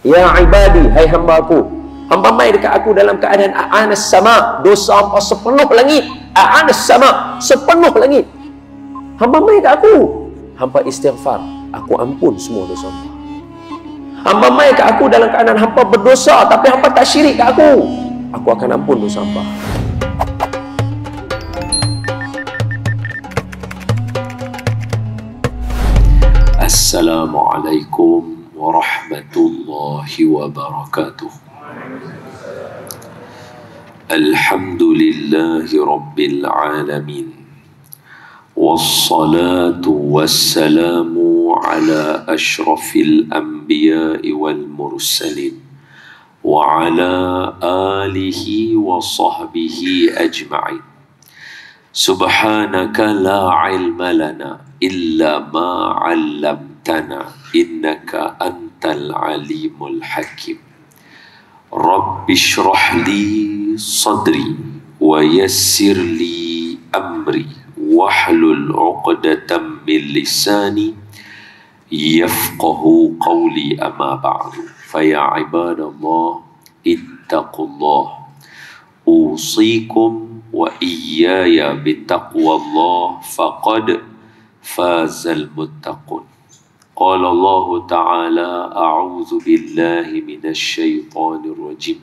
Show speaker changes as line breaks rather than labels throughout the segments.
Ya ibadi, hai hamba-Ku, hamba mai dekat aku dalam keadaan a'anas sama, dosa hamba sepenuh langit. A'anas sama, sepenuh langit. Hamba mai dekat aku, hamba istighfar, aku ampun semua dosa hamba. Hamba mai dekat aku dalam keadaan hamba berdosa, tapi hamba tak syirik kat aku akan ampun dosa hamba. Assalamualaikum warahmatullahi wabarakatuh. Alhamdulillahi rabbil alamin. Wassalatu wassalamu ala ashrafil anbiya'i wal mursalin wa ala alihi wa sahbihi ajma'in. Subhanaka la ilma lana illa ma 'allamtana innaka antal alimul hakim. Rabbi shrah li sadri wa yassir li amri wahlul 'uqdatam min lisani yafqahu qawli, amma ba'du. Fa ya ibadallah ittaqullah, usikum wa iyaya bittaqwallah, faqad fazal muttaqun. Qala Allah Ta'ala, a'udzu billahi minasy syaithanir rajim.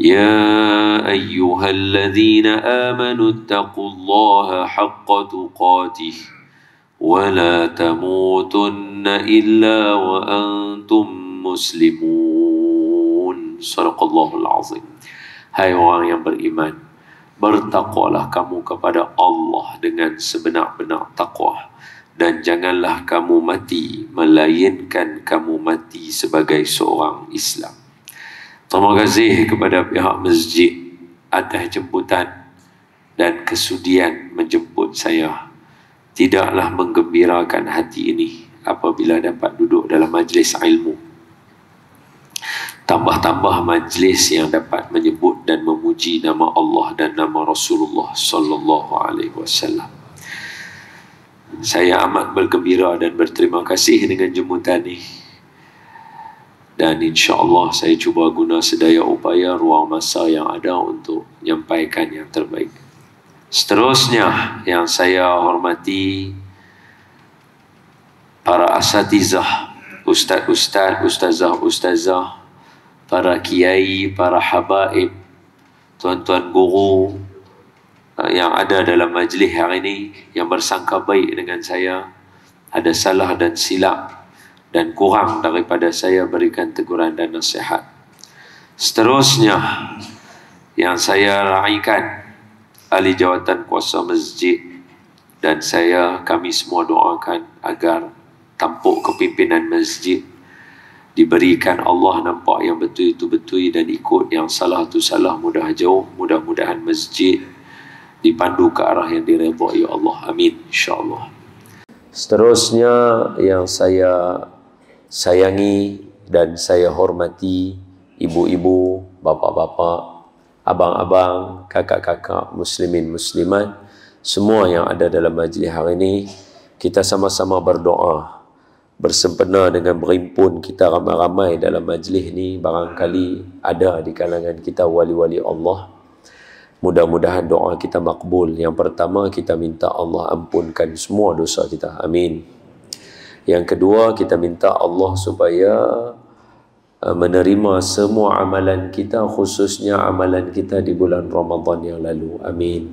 Ya ayyuhalladzina amanu taqullaha haqqa tuqatih wa la tamutunna illa wa antum muslimun. Shadaqallahul azim. Hai orang yang beriman, bertakwalah kamu kepada Allah dengan sebenar-benar takwa, dan janganlah kamu mati melainkan kamu mati sebagai seorang Islam. Terima kasih kepada pihak masjid atas jemputan dan kesudian menjemput saya. Tidaklah menggembirakan hati ini apabila dapat duduk dalam majlis ilmu, tambah-tambah majlis yang dapat menyebut dan memuji nama Allah dan nama Rasulullah sallallahu alaihi wasallam. Saya amat bergembira dan berterima kasih dengan jemputan ini. Dan insya-Allah saya cuba guna sedaya upaya ruang masa yang ada untuk menyampaikan yang terbaik. Seterusnya yang saya hormati para asatizah, ustaz-ustaz, ustazah-ustazah, para kiai, para habaib, tuan-tuan guru yang ada dalam majlis hari ini, yang bersangka baik dengan saya, ada salah dan silap dan kurang daripada saya, berikan teguran dan nasihat. Seterusnya yang saya raikan ahli jawatan kuasa masjid, dan kami semua doakan agar tampuk kepimpinan masjid diberikan Allah nampak yang betul itu betul dan ikut yang salah itu salah, mudah jauh. Mudah-mudahan masjid dipandu ke arah yang diredai Allah. Amin, insya-Allah. Seterusnya yang saya sayangi dan saya hormati ibu-ibu, bapa-bapa, abang-abang, kakak-kakak, muslimin muslimat, semua yang ada dalam majlis hari ini, kita sama-sama berdoa bersempena dengan berhimpun kita ramai-ramai dalam majlis ni. Barangkali ada di kalangan kita wali-wali Allah. Mudah-mudahan doa kita makbul. Yang pertama, kita minta Allah ampunkan semua dosa kita. Amin. Yang kedua, kita minta Allah supaya menerima semua amalan kita, khususnya amalan kita di bulan Ramadan yang lalu. Amin.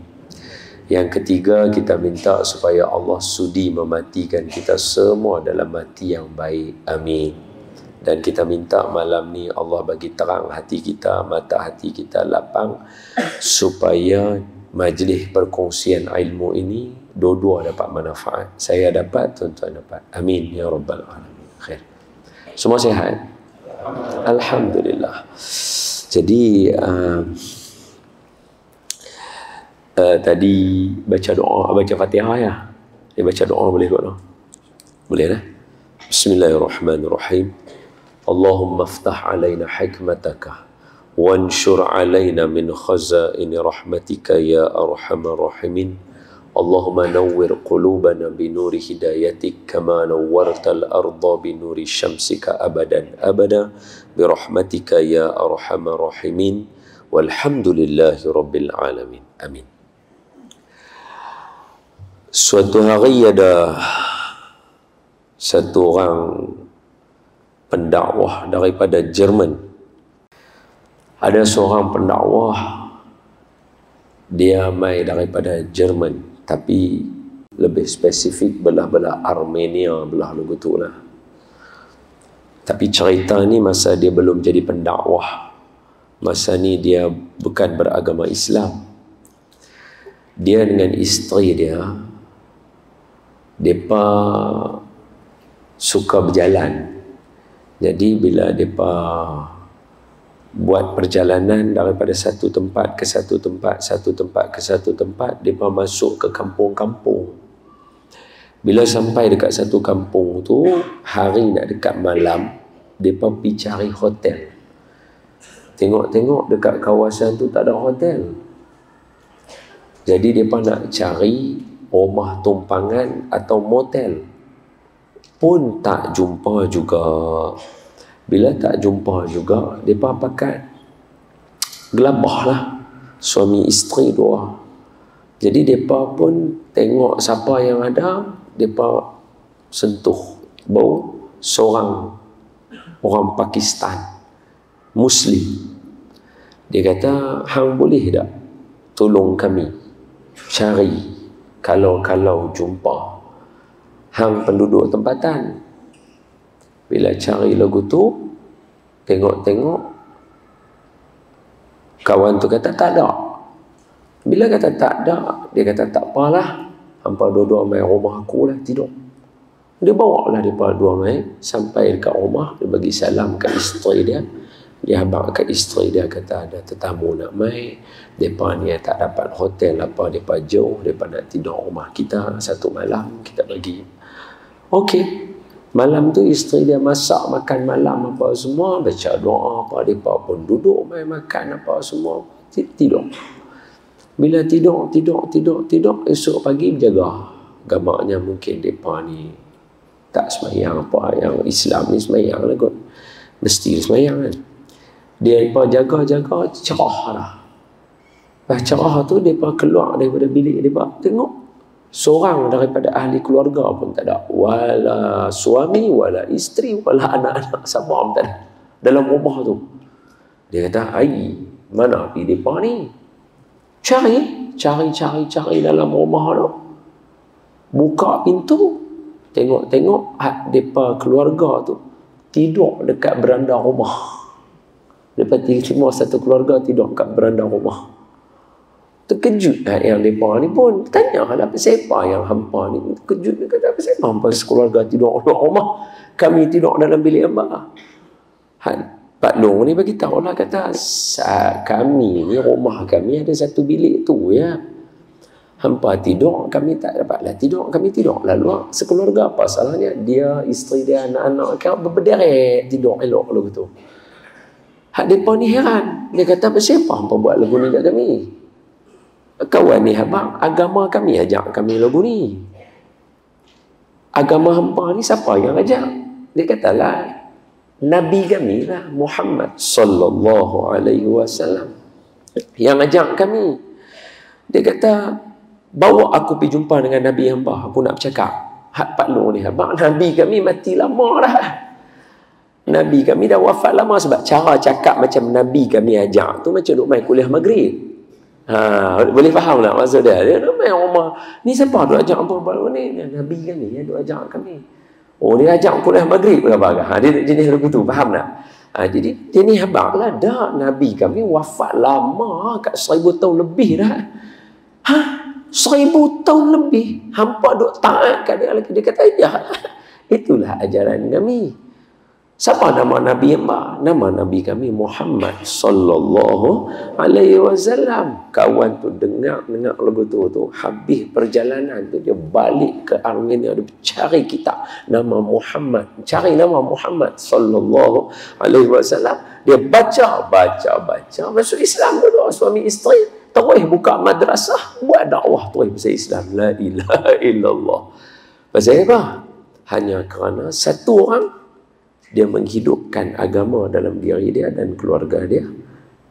Yang ketiga, kita minta supaya Allah sudi mematikan kita semua dalam mati yang baik. Amin. Dan kita minta malam ni Allah bagi terang hati kita, mata hati kita lapang, supaya majlis perkongsian ilmu ini dua-dua dapat manfaat. Saya dapat, tuan-tuan dapat. Amin ya rabbal alamin. Khair. Semua sihat? Alhamdulillah. Jadi tadi baca doa, baca Fatihah ya. Baca doa boleh kot no? Boleh dah. Bismillahirrahmanirrahim. Allahumma aftah alaina hikmataka wanshur alaina min khazaini rahmatika ya arhamar rahimin Allahumma nawwir qulubana binuri hidayatik kama nawwartal arda binuri syamsika abadan abada birahmatika ya arhamar rahimin walhamdulillahi rabbil alamin. Amin. Suatu hari ada satu orang pendakwah daripada Jerman. Ada seorang pendakwah, dia mai daripada Jerman, tapi lebih spesifik belah-belah Armenia, belah lugu tu lah. Tapi cerita ni masa dia belum jadi pendakwah, masa ni dia bukan beragama Islam. Dia dengan isteri dia, mereka suka berjalan. Jadi bila mereka buat perjalanan daripada satu tempat ke satu tempat, satu tempat ke satu tempat, mereka masuk ke kampung-kampung. Bila sampai dekat satu kampung tu, hari nak dekat malam, mereka pergi cari hotel. Tengok-tengok dekat kawasan tu tak ada hotel. Jadi mereka nak cari rumah tumpangan atau motel, pun tak jumpa juga. Bila tak jumpa juga, mereka pakat gelabah lah, suami isteri dua. Jadi mereka pun tengok siapa yang ada, mereka sentuh bau seorang orang Pakistan Muslim. Dia kata, hang boleh tak tolong kami cari, kalau jumpa hang penduduk tempatan. Bila cari lagu tu, tengok-tengok, kawan tu kata tak ada. Bila kata tak ada, dia kata tak apalah, hampa dua-dua main rumah aku lah, tidur. Dia bawa lah mereka dua main sampai dekat rumah. Dia bagi salam ke isteri dia. Dia habaq kat isteri dia, kata ada tetamu nak mai, mereka ni tak dapat hotel apa, mereka jauh, mereka nak tidur rumah kita satu malam, kita bagi. Okey, malam tu isteri dia masak makan malam apa semua, baca doa apa, mereka pun duduk mai makan apa semua, tidur. Bila tidur, esok pagi berjaga. Gamaknya mungkin mereka ni tak semayang apa, yang Islam ni semayang lah kot, mesti semayang kan. Dia jaga-jaga, cerah lah. Cerah tu, mereka keluar daripada bilik mereka, tengok seorang daripada ahli keluarga pun tak ada. Wala suami, wala isteri, wala anak-anak, siapa pun tak ada dalam rumah tu. Dia kata, ai, mana pergi mereka ni? Cari dalam rumah tu. Buka pintu, tengok-tengok, mereka keluarga tu tidur dekat beranda rumah. Lepas semua satu keluarga tidur kat beranda rumah. Terkejut yang mereka ni pun tanya lah, siapa yang hampa ni? Terkejut, dia kata, siapa hampa sekeluarga tidur dalam rumah? Kami tidur dalam bilik hamba. Pak Long ni bagi tahu lah, kata, kami ni, rumah kami ada satu bilik tu ya. Hampa tidur, kami tak dapatlah tidur, kami tidur lah luar. Sekeluarga apa salahnya? Dia, isteri dia, anak-anak, kau berderet tidur elok lagu tu. Mereka ni heran. Dia kata, siapa hampa buat lagu ni kat kami? Kawan ni abang, agama kami ajak kami lagu ni. Agama hampa ni siapa yang ajak? Dia kata lah, Nabi kami lah, Muhammad sallallahu alaihi wasallam yang ajak kami. Dia kata, bawa aku pergi jumpa dengan Nabi hamba, aku nak bercakap. Pak Long ni abang, Nabi kami mati lama dah. Nabi kami dah wafat lama, sebab cara cakap macam Nabi kami ajak tu macam duk main kuliah maghrib. Boleh faham tak maksud dia? Dia duk main rumah. Ni siapa duk ajak apa ni? Nabi kami yang duk ajak kami. Oh, dia ajak kuliah maghrib ke apa? Dia jenis lagu tu, faham tak? Jadi dia ni habaq lah, dah Nabi kami wafat lama, kat 1000 tahun lebih dah. 1000 tahun lebih hampa duk taat kat dia lagi. Dia kata, ya, itulah ajaran kami. Siapa nama Nabi hamba? Nama Nabi kami Muhammad sallallahu alaihi wasallam. Kawan tu dengar lagu tu, habis perjalanan tu dia balik ke Armenia, dia cari kitab nama Muhammad, cari nama Muhammad sallallahu alaihi wasallam. Dia baca masuk Islam dulu, suami isteri
terus buka madrasah, buat dakwah terus pasal Islam. La ilaha illallah. Pasal apa? Hanya kerana satu orang dia menghidupkan agama dalam diri dia dan keluarga dia.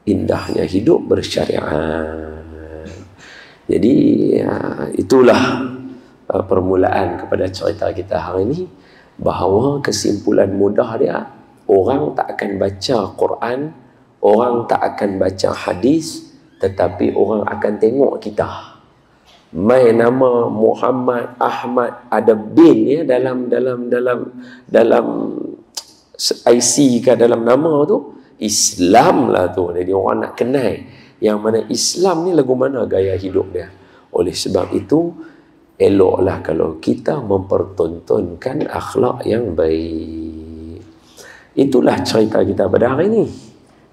Indahnya hidup bersyariat. Jadi itulah permulaan kepada cerita kita hari ini, bahawa kesimpulan mudah dia, orang tak akan baca Quran, orang tak akan baca hadis, tetapi orang akan tengok kita. Mai nama Muhammad, Ahmad, ada bin ya dalam IC ke dalam nama tu, Islam lah tu. Jadi orang nak kenal yang mana Islam ni lagu mana gaya hidup dia. Oleh sebab itu, eloklah kalau kita mempertontonkan akhlak yang baik. Itulah cerita kita pada hari ini,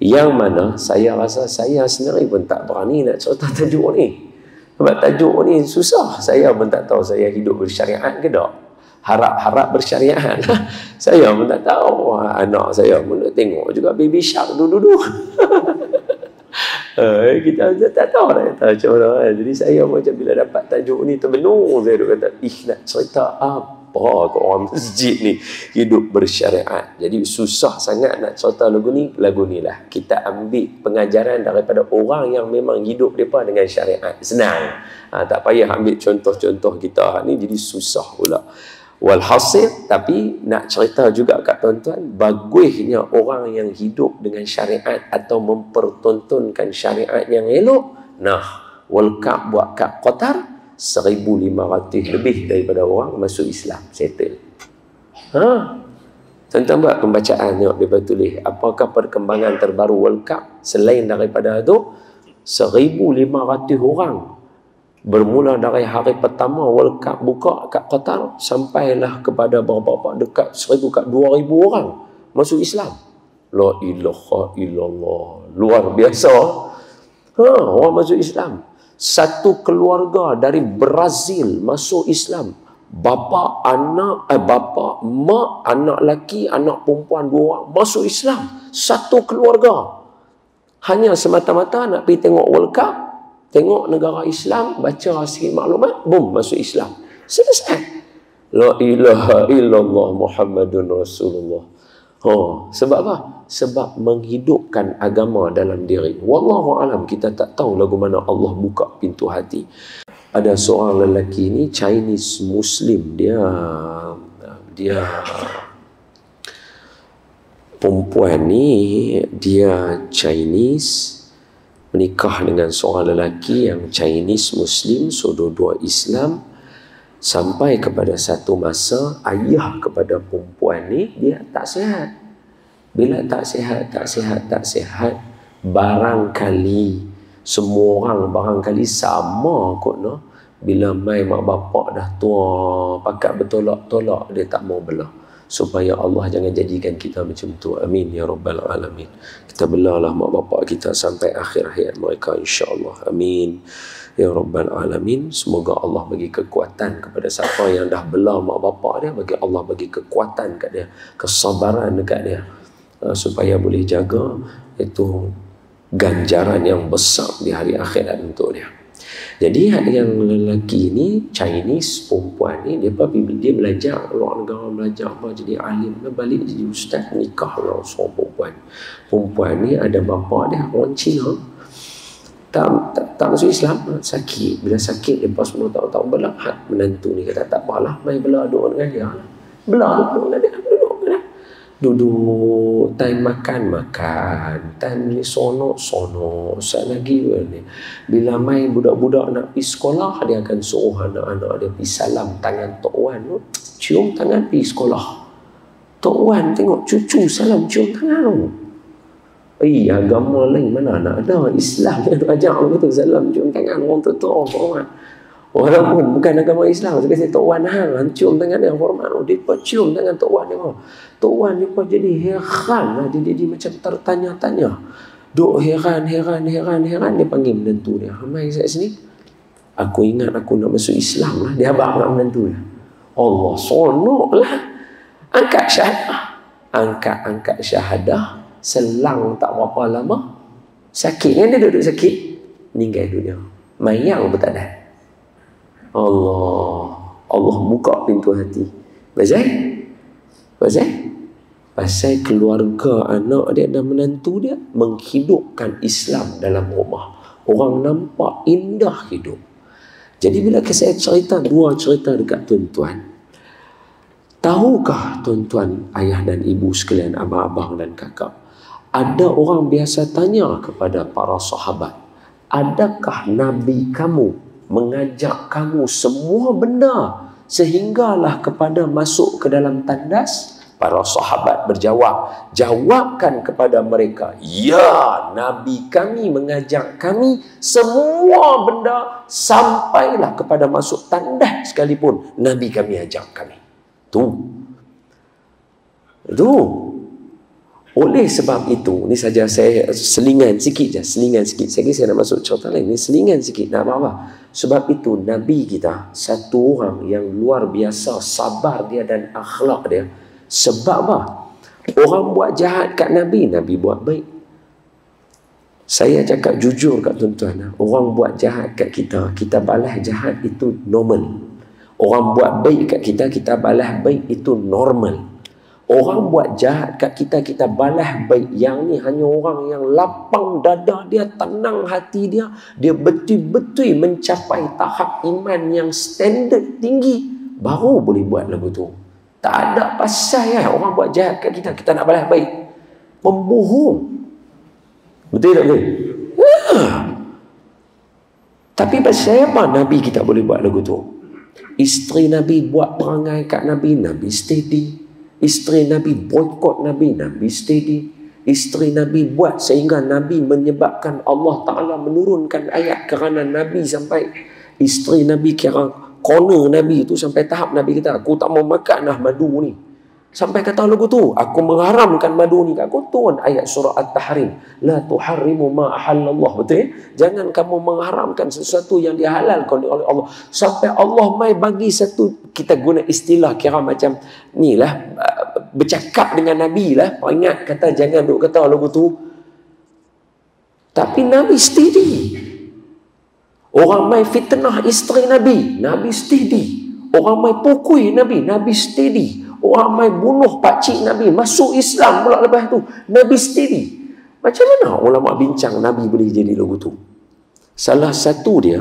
yang mana saya rasa saya sendiri pun tak berani nak cerita tajuk ni. Sebab tajuk ni susah. Saya pun tak tahu saya hidup bersyariat ke tak. Harap-harap bersyariat. Saya pun tak tahu. Anak saya pun nak tengok juga Baby Shark dulu-dulu. Kita tak tahu lah macam mana. Jadi saya macam bila dapat tajuk ni terbenung, saya kata, nak cerita apa ke orang masjid ni hidup bersyariat. Jadi susah sangat nak cerita lagu ni lah. Kita ambil pengajaran daripada orang yang memang hidup mereka dengan syariat. Senang. Tak payah ambil contoh-contoh kita ni, jadi susah pula. Walhasil, tapi nak cerita juga kat tuan-tuan, bagusnya orang yang hidup dengan syariat atau mempertontonkan syariat yang elok. Nah, World Cup buat Cup Qatar, 1,500 lebih daripada orang masuk Islam. Settle. Tuan-tuan buat pembacaan, tengok dia tulis apakah perkembangan terbaru World Cup. Selain daripada tu, 1,500 orang bermula dari hari pertama World Cup buka kat Qatar sampailah kepada berapa dekat 1,000 kat 2,000 orang masuk Islam. La ilaha illallah. Luar biasa. Orang masuk Islam. Satu keluarga dari Brazil masuk Islam. Bapa, mak, anak lelaki, anak perempuan 2 orang masuk Islam. Satu keluarga. Hanya semata-mata nak pergi tengok World Cup, tengok negara Islam, baca sikit maklumat, boom, masuk Islam. Selesai. La ilaha illallah Muhammadun Rasulullah. Sebab apa? Sebab menghidupkan agama dalam diri. Wallahu alam, kita tak tahu lagu mana Allah buka pintu hati. Ada seorang lelaki ni, Chinese Muslim, dia perempuan ni, dia Chinese, menikah dengan seorang lelaki yang Chinese Muslim, so dua-dua Islam. Sampai kepada satu masa, ayah kepada perempuan ni, dia tak sihat. Bila tak sihat, barangkali semua orang barangkali sama kot, no? Bila mai mak bapak dah tua, pakat bertolak-tolak, dia tak mau belah. Supaya Allah jangan jadikan kita macam tu. Amin ya rabbal alamin. Kita belalah mak bapak kita sampai akhir hayat mereka, insya-Allah. Amin ya rabbal alamin. Semoga Allah bagi kekuatan kepada siapa yang dah belah mak bapak dia, bagi Allah bagi kekuatan kat dia, kesabaran dekat dia, supaya boleh jaga itu ganjaran yang besar di hari akhirat untuk dia. Jadi yang lelaki ni, Chinese perempuan ni, dia belajar luar negara, belajar apa, jadi alim, dia balik jadi ustaz, nikah dengan seorang perempuan. Perempuan ni ada bapa dia orang Cina, tak masuk Islam, sakit. Bila sakit, lepas 10 tahun belah, menantu ni kata tak apalah, mai belah duduk dengan dia, belah duduk dengan dia, duduk time makan, time ni sonok, saat lagi ni. Bila main budak-budak nak pergi sekolah, dia akan suruh anak-anak dia pergi salam tangan Tok Wan, cium tangan pergi sekolah. Tok Wan tengok cucu salam cium tangan. Agama lain mana nak ada, Islam yang ajar betul salam cium tangan orang tua orang. Walaupun bukan agama Islam, saya kata Tok Wan cium tangan dia hormat. Dia cium tangan Tok Wan dia. Tok Wan dia jadi heran lah. Dia macam tertanya-tanya. Duk heran. Dia panggil menantu dia. Mai kat sini. Aku ingat aku nak masuk Islam lah. Dia abang nak menantu dia. Allah, sonok lah. Angkat syahadah. Selang tak berapa lama. Sakit kan, dia duduk sakit. meninggal dunia. Mayang pun tak ada. Allah buka pintu hati. Pasal keluarga anak dia dan menantu dia menghidupkan Islam dalam rumah. Orang nampak indah hidup. Jadi bila saya cerita dua cerita dekat tuan-tuan, tahukah tuan-tuan, ayah dan ibu sekalian, abang-abang dan kakak, ada orang biasa tanya kepada para sahabat, adakah Nabi kamu mengajak kamu semua benda sehinggalah kepada masuk ke dalam tandas? Para sahabat berjawab, jawabkan kepada mereka, ya, Nabi kami mengajak kami semua benda sampailah kepada masuk tandas sekalipun Nabi kami ajak kami. Tu. Oleh sebab itu, ni saja saya selingan sikit. Saya nak masuk cerita lain. Ni selingan sikit, nak apa? Sebab itu Nabi kita satu orang yang luar biasa sabar dia dan akhlak dia. Sebab apa? Orang buat jahat kat Nabi, Nabi buat baik. Saya cakap jujur kat tuan-tuan, orang buat jahat kat kita, kita balas jahat itu normal. Orang buat baik kat kita, kita balas baik itu normal. Orang buat jahat kat kita, kita balas baik. Yang ni hanya orang yang lapang dada dia, tenang hati dia, dia betul-betul mencapai tahap iman yang standard tinggi, baru boleh buat lagu tu. Tak ada pasal orang buat jahat kat kita, kita nak balas baik. Pembohong. Betul tak betul? Tapi pasal apa Nabi kita boleh buat lagu tu? Isteri Nabi buat perangai kat Nabi, Nabi steady. Isteri Nabi boykot Nabi, Nabi steady. Isteri Nabi buat sehingga Nabi menyebabkan Allah Ta'ala menurunkan ayat kerana Nabi sampai isteri Nabi kira corner Nabi tu sampai tahap Nabi kata, aku tak mau makan dah madu ni. Sampai kata lagu tu, aku mengharamkan madu ni. Aku turun ayat surah At-Tahrim. La tuharrimu ma ahallallah. Betul? Jangan kamu mengharamkan sesuatu yang dihalalkan oleh Allah. Sampai Allah mai bagi satu, kita guna istilah kira macam ni lah, bercakap dengan Nabi lah. Ingat kata jangan duk kata lagu tu. Tapi Nabi steady. Orang mai fitnah isteri Nabi, Nabi steady. Orang mai pukul Nabi, Nabi steady. Orang mai bunuh pakcik Nabi, masuk Islam pula lepas tu, Nabi steady. Macam mana ulama bincang Nabi boleh jadi lagu tu? Salah satu dia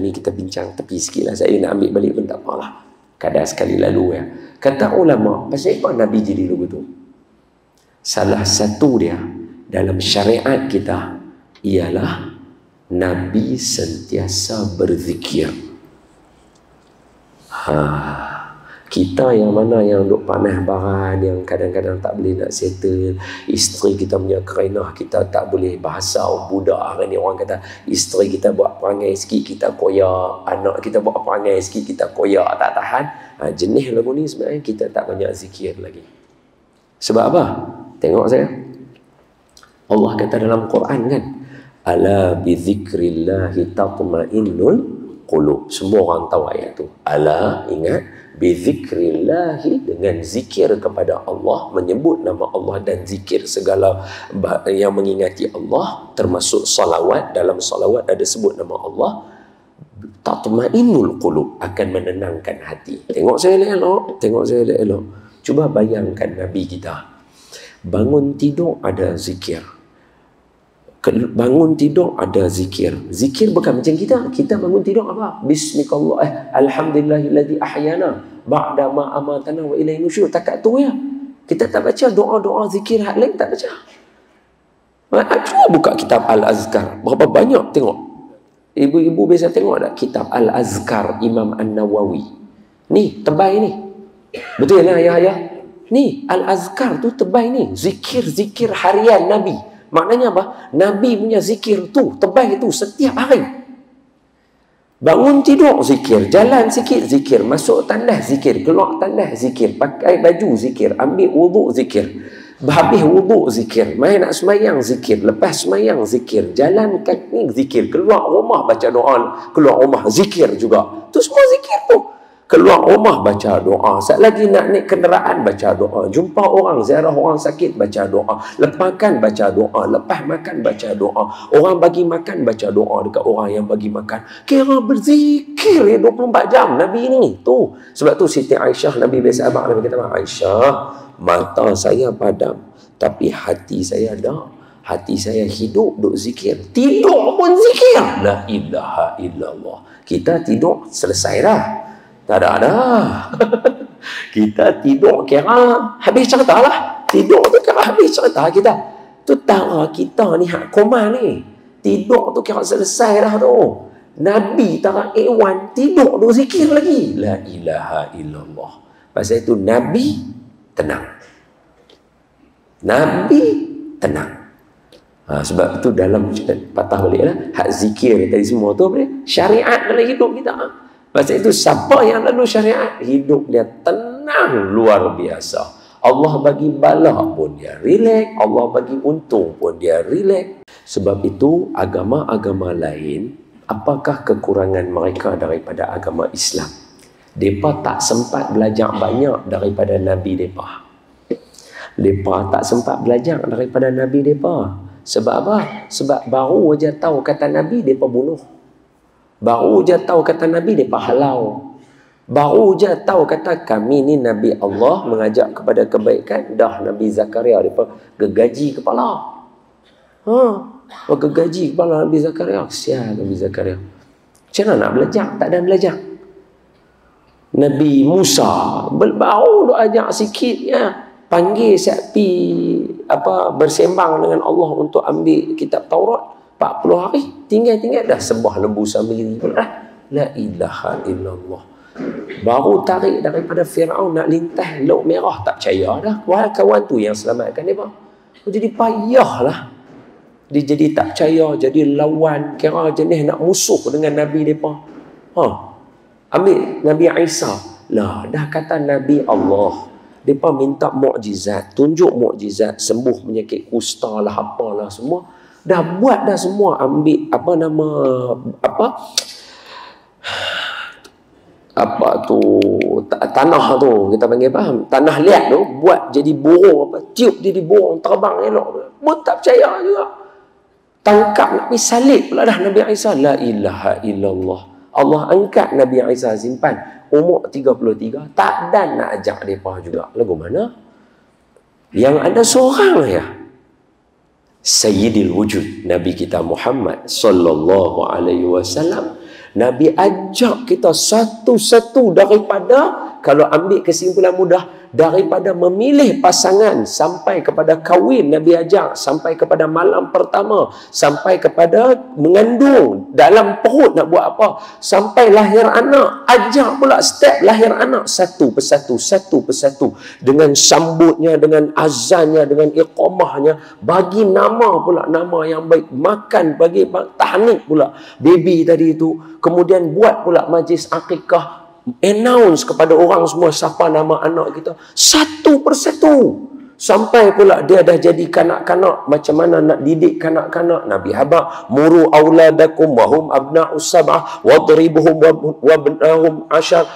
ni kita bincang tepi sikit lah. Saya nak ambil balik pun tak apalah. Kadang sekali lalu ya. Kata ulama, pasal apa Nabi jadi lagu tu? Salah satu dia dalam syariat kita ialah Nabi sentiasa berzikir. Kita yang mana yang duk panas baran, yang kadang-kadang tak boleh nak settle, isteri kita punya kerenah, kita tak boleh bahasa budak. Hari ni orang kata isteri kita buat perangai sikit kita koyak, anak kita buat perangai sikit kita koyak, tak tahan. Jenis lagu ni sebenarnya kita tak banyak zikir lagi. Sebab apa? Tengok saya, Allah kata dalam Quran kan, ala bi dzikrillahi tatma'innul qulub. Semua orang tahu ayat tu. Ala, ingat, bi dzikrillahi, dengan zikir kepada Allah, menyebut nama Allah dan zikir segala yang mengingati Allah, termasuk salawat. Dalam salawat ada sebut nama Allah. Tatma'innul qulub, akan menenangkan hati. Tengok saya elok, Cuba bayangkan Nabi kita bangun tidur ada zikir. Bangun tidur ada zikir. Zikir bukan macam kita. Kita bangun tidur apa? Bismillah, alhamdulillahilladzi ahyana ba'da ma amatana wa ilaihi nusyur. Takat tu ya. Kita tak baca doa-doa zikir hak lain, tak baca. Cuba buka kitab Al-Azkar. Berapa banyak tengok. Ibu-ibu biasa tengok tak kitab Al-Azkar Imam An-Nawawi. Ni tebal ni. Betul lah ayah-ayah. Ni Al-Azkar tu tebal ni. Zikir-zikir harian Nabi. Maknanya apa? Nabi punya zikir tu, tebal itu setiap hari. Bangun tidur zikir, jalan sikit zikir, masuk tandas zikir, keluar tandas zikir, pakai baju zikir, ambil wuduk zikir, habis wuduk zikir, main nak semayang zikir, lepas semayang zikir, jalan kaki zikir, keluar rumah baca doa, keluar rumah zikir juga. Tu semua zikir tu. Keluar rumah baca doa. Sat lagi nak naik kenderaan baca doa. Jumpa orang, ziarah orang sakit baca doa. Lepas makan baca doa. Lepas makan baca doa. Orang bagi makan baca doa dekat orang yang bagi makan. Kira berzikir 24 jam Nabi ni. Tu. Sebab tu Siti Aisyah, Nabi biasa abang Nabi kata, Aisyah, mata saya padam tapi hati saya dah. Hati saya hidup duk zikir. Tidur pun zikir. La ilaha illallah. Kita tidur selesai dah. Tak ada. Kita tidur kira habis cerita lah. Tidur tu kira habis cerita kita. Tu tara kita ni hak koma ni. Tidur tu kira selesai dah tu. Nabi tara ewan tidur tu zikir lagi. La ilaha illallah. Pasal itu Nabi tenang. Nabi tenang. Sebab itu dalam patah balik lah. Hak zikir tadi semua tu apa dia? Syariat dalam hidup kita. Pasal itu siapa yang lalu syariat, hidup dia tenang luar biasa. Allah bagi bala pun dia relax, Allah bagi untung pun dia relax. Sebab itu agama-agama lain, apakah kekurangan mereka daripada agama Islam? Mereka tak sempat belajar banyak daripada Nabi mereka. Mereka tak sempat belajar daripada Nabi mereka. Sebab apa? Sebab baru je tahu kata Nabi, mereka bunuh. Baru je tahu kata Nabi, mereka halau. Baru je tahu kata kami ni Nabi Allah mengajak kepada kebaikan. Dah Nabi Zakaria, mereka gegaji kepala. Gegaji kepala Nabi Zakaria. Kesian Nabi Zakaria. Macam mana nak belajar? Tak ada belajar. Nabi Musa baru duk ajak sikit ya. Panggil siap pi bersembang dengan Allah untuk ambil kitab Taurat. 40 hari tinggal dah sembah lembu sendiri pula. La ilaha illallah. Baru tarik daripada Firaun nak lintas Laut Merah, tak percaya dah. Kawan tu yang selamatkan dia. Jadi payahlah. Dia jadi tak percaya, jadi lawan, kira jenis nak musuh dengan Nabi depa. Ambil Nabi Isa. Lah dah kata Nabi Allah. Depa minta mukjizat, tunjuk mukjizat, sembuh penyakit kusta lah apalah semua. Dah buat dah semua, ambil tanah tu kita panggil apa? Tanah liat tu buat jadi burung tiup jadi burung terbang elok. Pun tak percaya juga. Tangkap nak pergi salib pula dah Nabi Isa. La ilaha illallah. Allah angkat Nabi Isa simpan umur 33, tak dan nak ajak depa juga. Lagu mana? Yang ada seorang ya. Sayyidil wujud Nabi kita Muhammad sallallahu alaihi wasallam. Nabi ajak kita satu-satu daripada, kalau ambil kesimpulan mudah, daripada memilih pasangan sampai kepada kahwin Nabi ajak, sampai kepada malam pertama, sampai kepada mengandung dalam perut nak buat apa, sampai lahir anak, ajak pula step lahir anak satu persatu dengan sambutnya, dengan azannya, dengan iqamahnya, bagi nama pula nama yang baik, makan bagi tahnik pula baby tadi itu, kemudian buat pula majlis akikah, announce kepada orang semua siapa nama anak kita satu persatu, sampai pula dia dah jadi kanak-kanak. Macam mana nak didik kanak-kanak? Nabi habaq muru auladakum wahum abna'us sab'ah wadribuhum wabnahum ashar.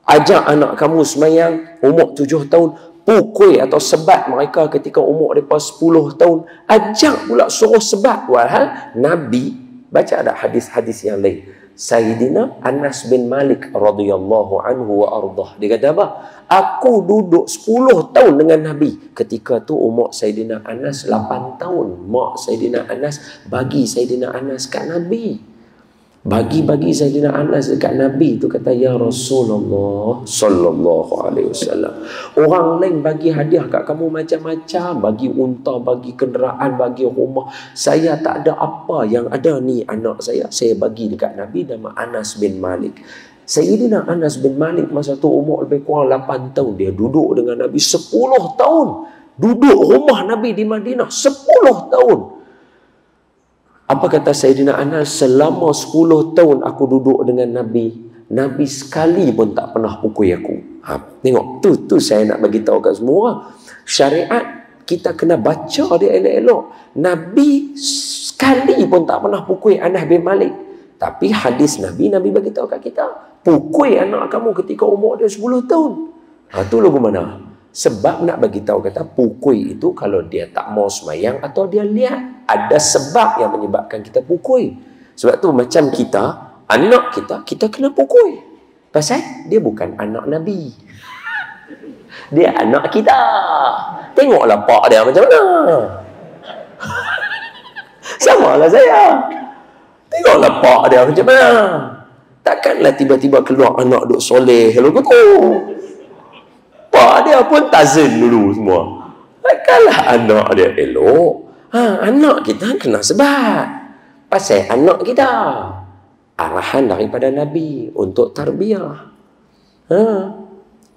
Ajak anak kamu semayang umur 7 tahun, pukul atau sebat mereka ketika umur mereka 10 tahun. Ajak pula suruh sebat. Walhal Nabi baca ada hadis-hadis yang lain. Sayyidina Anas bin Malik radhiyallahu anhu wa ardah. Dia kata apa? Aku duduk 10 tahun dengan Nabi. Ketika tu umur Sayyidina Anas 8 tahun. Mak Sayyidina Anas bagi Sayyidina Anas kat Nabi. Bagi Sayyidina Anas dekat Nabi tu kata, ya Rasulullah sallallahu alaihi wasallam, orang lain bagi hadiah kat kamu macam-macam, bagi unta, bagi kenderaan, bagi rumah, saya tak ada apa. Yang ada ni anak saya bagi dekat Nabi, nama Anas bin Malik. Sayyidina Anas bin Malik masa tu umur lebih kurang 8 tahun. Dia duduk dengan Nabi 10 tahun. Duduk rumah Nabi di Madinah 10 tahun. Apa kata Sayyidina Anas? Selama 10 tahun aku duduk dengan Nabi, Nabi sekali pun tak pernah pukul aku. Tengok, tu saya nak bagi tahu kat semua orang. Syariat kita kena baca dia elok-elok. Nabi sekali pun tak pernah pukul Anas bin Malik. Tapi hadis Nabi bagi tahu kat kita, Pukul anak kamu ketika umur dia 10 tahun. Tu lagu mana? Sebab nak bagi tahu kata pukul itu kalau dia tak mau semayang atau dia lihat ada sebab yang menyebabkan kita pukul. Sebab tu macam kita, anak kita kena pukul. Pasal dia bukan anak Nabi. Dia anak kita. Tengoklah pak dia macam mana. Samalah saya. Tengoklah pak dia macam mana. Takkanlah tiba-tiba keluar anak duk soleh lagu tu. Pak dia pun tazin dulu semua. Takkanlah anak dia elok. Anak kita kena sebab. Pasal anak kita. Arahan daripada Nabi untuk tarbiyah.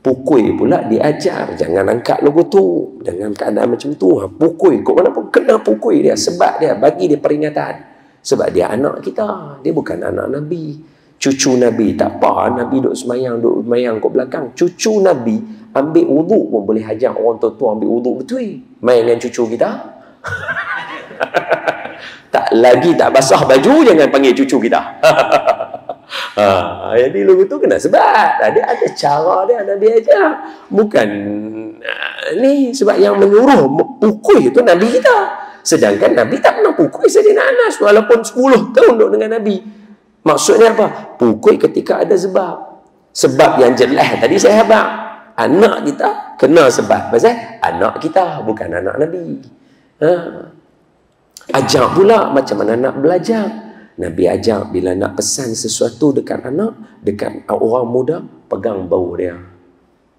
Pukul pula diajar. Jangan angkat lagu tu. Jangan keadaan macam tu. Pukul. Kok mana pun kena pukul dia. Sebab dia bagi dia peringatan. Sebab dia anak kita. Dia bukan anak Nabi. Cucu Nabi. Tak apa. Nabi duduk semayang kat belakang. Cucu Nabi ambil wuduk pun boleh hajar orang tua ambil wuduk betul. Main dengan cucu kita. Tak lagi tak basah baju, jangan panggil cucu kita. Jadi lagu tu kena sebab. Dia ada cara dia Nabi ajar. Bukan ni sebab yang menyuruh pukul itu Nabi kita. Sedangkan Nabi tak pernah pukul Sayyidina Anas walaupun 10 tahun duduk dengan Nabi. Maksudnya apa? Pukul ketika ada sebab. Sebab yang jelas tadi saya habaq. Anak kita kena sebab. Pasal anak kita bukan anak Nabi. Ajar pula macam mana nak belajar. Nabi ajar bila nak pesan sesuatu dekat anak, dekat orang muda, pegang bau dia.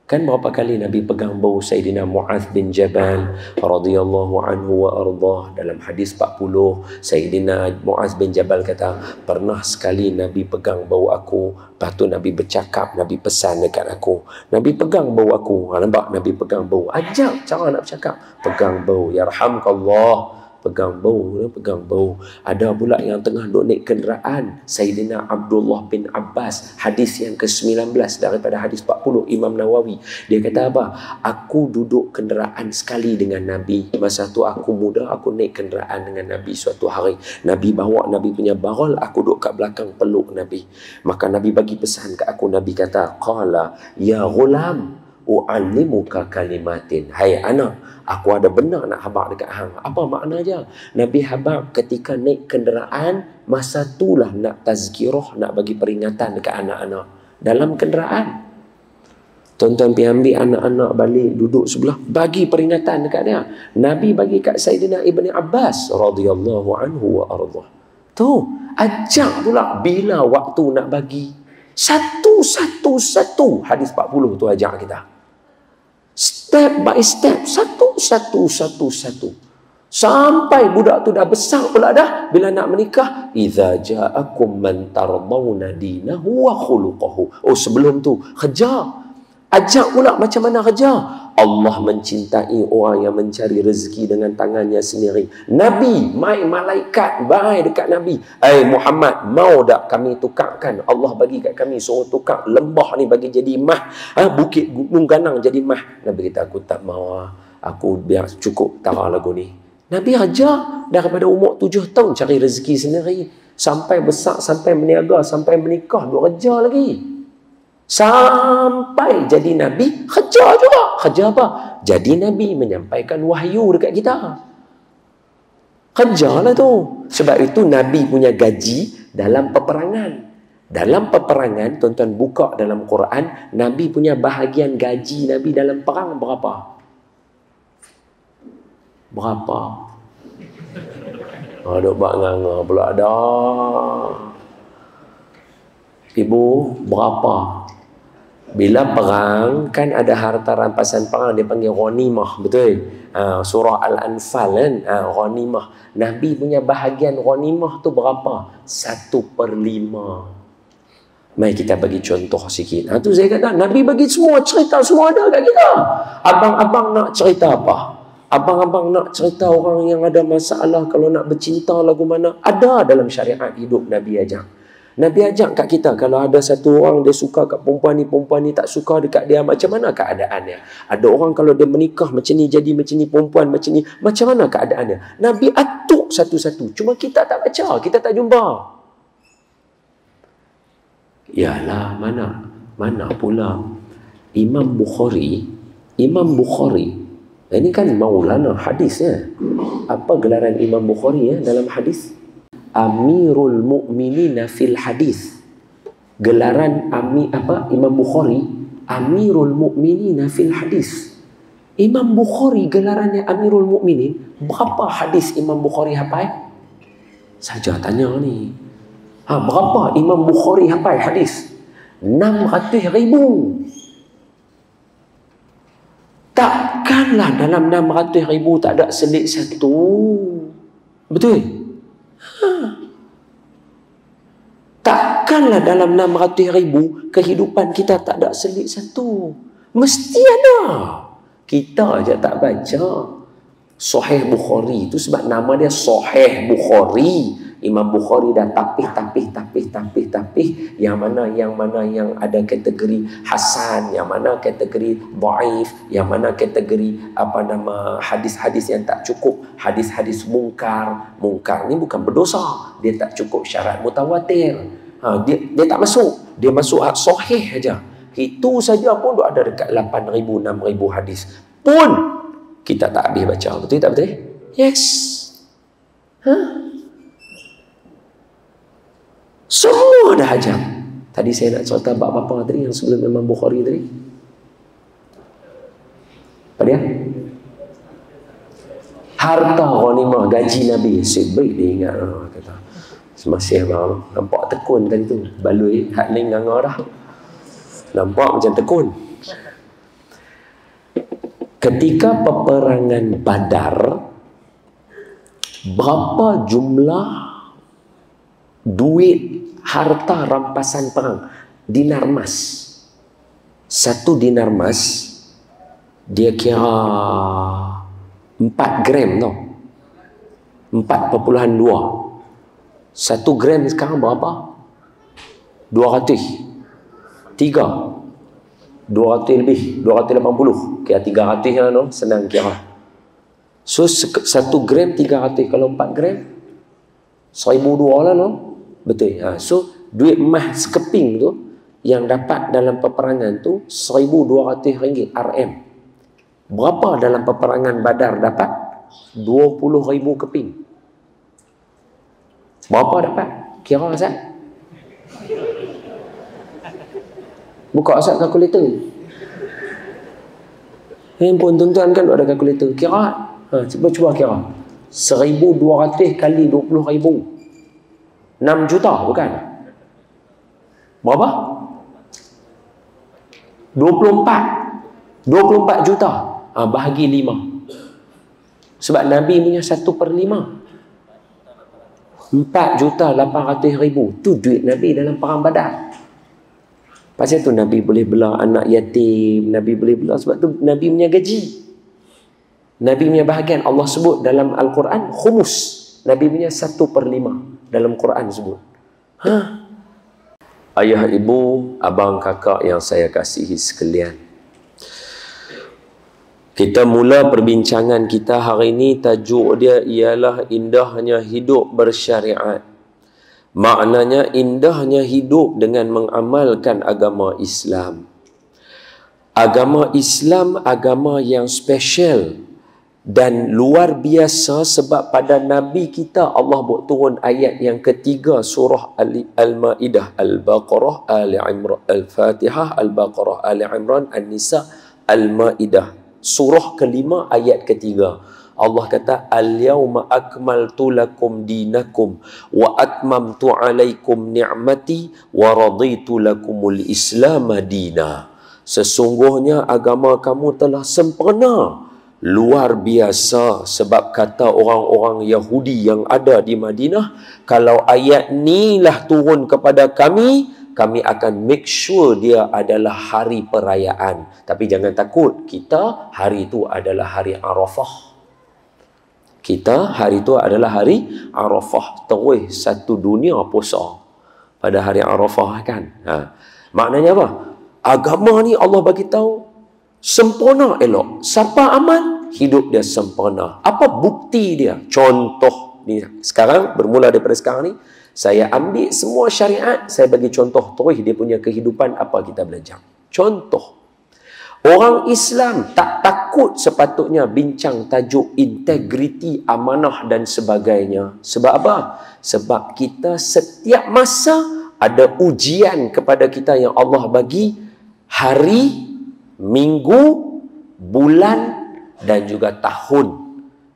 Kan berapa kali Nabi pegang bau Sayyidina Mu'adh bin Jabal radhiyallahu anhu wa ardah. Dalam hadis 40, Sayyidina Mu'adh bin Jabal kata, pernah sekali Nabi pegang bau aku, lepas tu Nabi bercakap, Nabi pesan dekat aku. Nabi pegang bau aku. Nampak Nabi pegang bau. Ajar cara nak bercakap. Pegang bau. Yarhamkallah. Pegang bau. Ada pula yang tengah duduk naik kenderaan, Sayyidina Abdullah bin Abbas, hadis yang ke-19 daripada hadis 40 Imam Nawawi. Dia kata apa? Aku duduk kenderaan sekali dengan Nabi. Masa tu aku muda, aku naik kenderaan dengan Nabi suatu hari. Nabi bawa Nabi punya barol, aku duduk kat belakang peluk Nabi. Maka Nabi bagi pesan kat aku. Nabi kata, qala ya ghulam u'allimuka kalimatin. Hai anak, aku ada benda nak habaq dekat hang. Apa makna je? Nabi habaq ketika naik kenderaan, masa itulah nak tazkirah, nak bagi peringatan dekat anak-anak dalam kenderaan. Tuan-tuan pergi ambil anak-anak balik duduk sebelah, bagi peringatan dekat dia. Nabi bagi kat Sayyidina Ibni Abbas radhiyallahu anhu wa ardah. Tu ajak pula bila waktu nak bagi. Satu hadis 40 tu ajak kita. Step by step, satu. Sampai budak tu dah besar pula dah. Bila nak menikah, idza ja'akum man tardawna dinahu wa khuluquhu. Sebelum tu kerja. Ajak pula macam mana kerja. Allah mencintai orang yang mencari rezeki dengan tangannya sendiri. Nabi, mai malaikat baik dekat Nabi. Muhammad, mau tak kami tukarkan? Allah bagi kat kami suruh tukar lembah ni bagi jadi mah. Bukit Gunung Ganang jadi mah. Nabi kata, aku tak mau. Aku biar cukup tara lagu ni. Nabi ajar daripada umur 7 tahun cari rezeki sendiri. Sampai besar, sampai meniaga, sampai menikah, duk kerja lagi. Sampai jadi Nabi, kerja juga. Kerja apa? Jadi Nabi menyampaikan wahyu dekat kita. Kerjalah tu. Sebab itu Nabi punya gaji dalam peperangan. Dalam peperangan, tuan-tuan buka dalam Quran, Nabi punya bahagian gaji Nabi dalam perang berapa? Berapa? Duk buat nganga pula ada. Ibu, berapa? Bila perang, kan ada harta rampasan perang, dia panggil ghanimah, betul? Surah Al-Anfal kan, ghanimah. Nabi punya bahagian ghanimah tu berapa? 1/5. Mari kita bagi contoh sikit. Tu saya kata, Nabi bagi semua cerita, semua ada kat kita. Abang-abang nak cerita apa? Abang-abang nak cerita orang yang ada masalah, kalau nak bercinta lagu mana? Ada dalam syariat hidup Nabi ajar. Nabi ajak kat kita, kalau ada satu orang dia suka kat perempuan ni tak suka dekat dia, macam mana keadaannya? Ada orang kalau dia menikah macam ni, jadi macam ni, perempuan macam ni, macam mana keadaannya? Nabi atuk satu-satu. Cuma kita tak baca, kita tak jumpa. Yalah, mana pula Imam Bukhari, ini kan maulana hadis ya. Apa gelaran Imam Bukhari ya dalam hadis? Amirul Mu'minina fil hadis. Gelaran Imam Bukhari, Amirul Mu'minina fil hadis. Imam Bukhari gelarannya Amirul Mu'minin. Berapa hadis Imam Bukhari hafal? Saja tanya ni. Berapa Imam Bukhari hafal hadis? 600,000. Takkanlah dalam 600,000 tak ada selit satu. Betul? Takkanlah dalam 600,000 kehidupan kita tak ada selit satu. Mesti ada. Kita aja tak baca. Sahih Bukhari itu sebab nama dia Sahih Bukhari. Imam Bukhari dah tapih. Yang mana yang ada kategori hasan, yang mana kategori dhaif, yang mana kategori hadis-hadis yang tak cukup, hadis-hadis mungkar. Mungkar ni bukan berdosa, dia tak cukup syarat mutawatir. Dia tak masuk. Dia masuk sahih aja. Itu saja pun dah ada dekat 8,000, 6,000 hadis. Pun kita tak habis baca. Betul tak betul? Yes. Semua dah hajam. Tadi saya nak cerita bab apa tadi yang sebelum Imam Bukhari tadi? Apa dia? Harta ghanimah, gaji Nabi. Sebaik dia ingat. Kata. Semasih abang. Nampak tekun tadi tu. Baloi hak ni nganga dah. Nampak macam tekun. Ketika peperangan Badar, berapa jumlah duit harta rampasan perang? Dinar emas. 1 dinar emas dia kira 4 gram tau. 4,2. 1 gram sekarang berapa? 200. 200 lebih, 280. Kira 300 lah no, senang kira. So 1 gram 300, kalau 4 gram 1,200 lah no. Betul. So duit emas sekeping tu yang dapat dalam peperangan tu 1,200 ringgit RM. Berapa dalam peperangan Badar dapat? 20,000 keping. Berapa dapat? Kira Ustaz? Buka Ustaz kalkulator. Handphone tuan-tuan kan ada kalkulator. Kira. Cuba kira. 1,200 kali 20,000. 6 juta bukan? Berapa? 24 juta. Bahagi 5. Sebab Nabi punya 1/5. 4,800,000. Tu duit Nabi dalam perang Badar. Pasal tu Nabi boleh bela anak yatim. Nabi boleh bela sebab tu Nabi punya gaji. Nabi punya bahagian Allah sebut dalam Al-Quran khumus. Nabi punya 1/5 dalam Quran sebut. Ayah, ibu, abang, kakak yang saya kasihi sekalian. Kita mula perbincangan kita hari ini, tajuk dia ialah indahnya hidup bersyariat. Maknanya indahnya hidup dengan mengamalkan agama Islam. Agama Islam agama yang special dan luar biasa sebab pada Nabi kita Allah buat turun ayat yang ketiga surah Al-Ma'idah, Al-Baqarah, Ali Imran, Al-Fatihah, Al-Baqarah, Ali Imran, An-Nisa, Al-Ma'idah. Surah kelima ayat ketiga. Allah kata al-yawma akmaltu lakum dinakum wa atmamtu alaikum ni'mati wa raditu lakumul Islam dina. Sesungguhnya agama kamu telah sempurna. Luar biasa sebab kata orang-orang Yahudi yang ada di Madinah, kalau ayat ni lah turun kepada kami akan make sure dia adalah hari perayaan. Tapi jangan takut, kita hari itu adalah hari Arafah. Kita hari itu adalah hari Arafah. Terus satu dunia puasa pada hari Arafah kan. Maknanya apa? Agama ni Allah bagi tahu sempurna elok. Siapa amal, hidup dia sempurna. Apa bukti dia? Contoh Ni sekarang, bermula daripada sekarang ni, saya ambil semua syariat, saya bagi contoh terus dia punya kehidupan apa kita belajar. Contoh, orang Islam tak takut sepatutnya bincang tajuk integriti, amanah dan sebagainya. Sebab apa? Sebab kita setiap masa ada ujian kepada kita yang Allah bagi hari, minggu, bulan dan juga tahun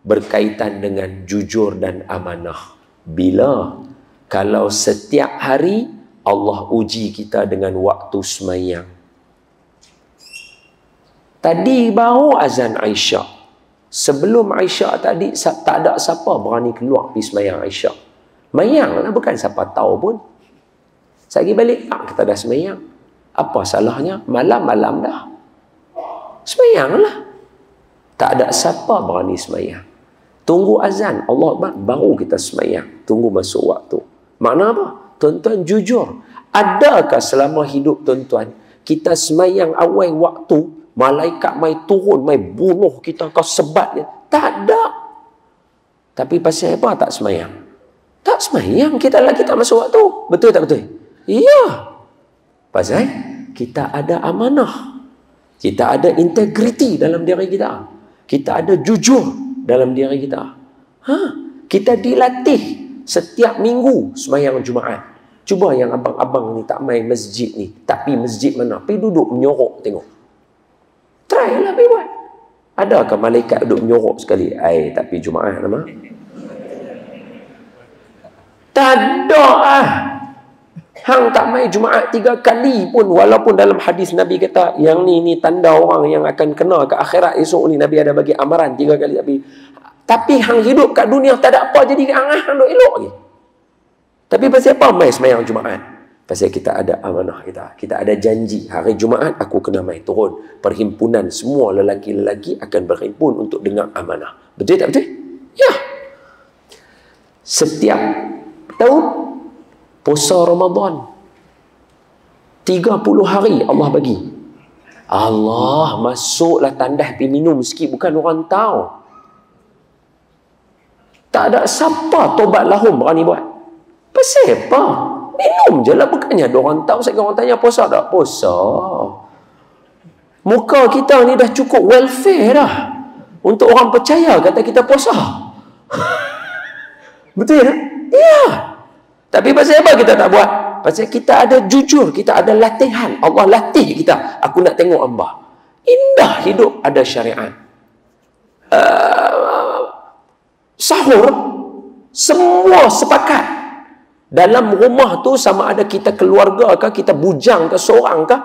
berkaitan dengan jujur dan amanah. Bila? Kalau setiap hari Allah uji kita dengan waktu semayang. Tadi baru azan Aisyah. Sebelum Aisyah tadi, tak ada siapa berani keluar pergi semayang Aisyah. Semayang lah, bukan siapa tahu pun. Saya pergi balik, kita dah semayang. Apa salahnya? Malam-malam dah. Semayang lah. Tak ada siapa berani semayang. Tunggu azan, Allah Akbar, baru kita semayang. Tunggu masuk waktu. Makna apa? Tuan-tuan jujur. Adakah selama hidup tuan-tuan, kita semayang awal waktu, malaikat mai turun, mai bunuh kita, kau sebat dia? Tak ada. Tapi pasal apa tak semayang? Tak semayang, kita lagi tak masuk waktu. Betul tak betul? Ya. Pasal kita ada amanah. Kita ada integriti dalam diri kita. Kita ada jujur dalam diri kita. Kita dilatih setiap minggu semayang Jumaat. Cuba yang abang-abang ni tak main masjid ni, tapi masjid mana? Pergi duduk menyorok tengok. Try lah pergi buat. Adakah malaikat duduk menyorok sekali? Tak pergi Jumaat nama? Tak ada ah. Hang tak main Jumaat 3 kali pun, walaupun dalam hadis Nabi kata yang ni tanda orang yang akan kena ke akhirat esok ni, Nabi ada bagi amaran 3 kali tapi hang hidup kat dunia tak ada apa jadi hang duk elok lagi. Tapi pasal apa mai semayang Jumaat? Pasal kita ada amanah kita. Kita ada janji hari Jumaat aku kena mai turun. Perhimpunan semua lelaki-lelaki akan berhimpun untuk dengar amanah. Betul tak betul? Ya. Setiap tahun puasa Ramadan 30 hari Allah bagi. Allah masuklah tandas pergi minum sikit, bukan orang tahu. Tak ada siapa tobat lahum berani buat. Pasal apa? Minum je lah, bukannya ada orang tahu. Saya orang tanya puasa tak? Puasa. Muka kita ni dah cukup welfare dah untuk orang percaya kata kita puasa. Betul tak? Ya. Tapi pasal apa kita tak buat? Pasal kita ada jujur, kita ada latihan. Allah latih kita. Aku nak tengok hamba. Indah hidup ada syariat. Sahur, semua sepakat. Dalam rumah tu sama ada kita keluarga ke, kita bujang ke, seorang ke,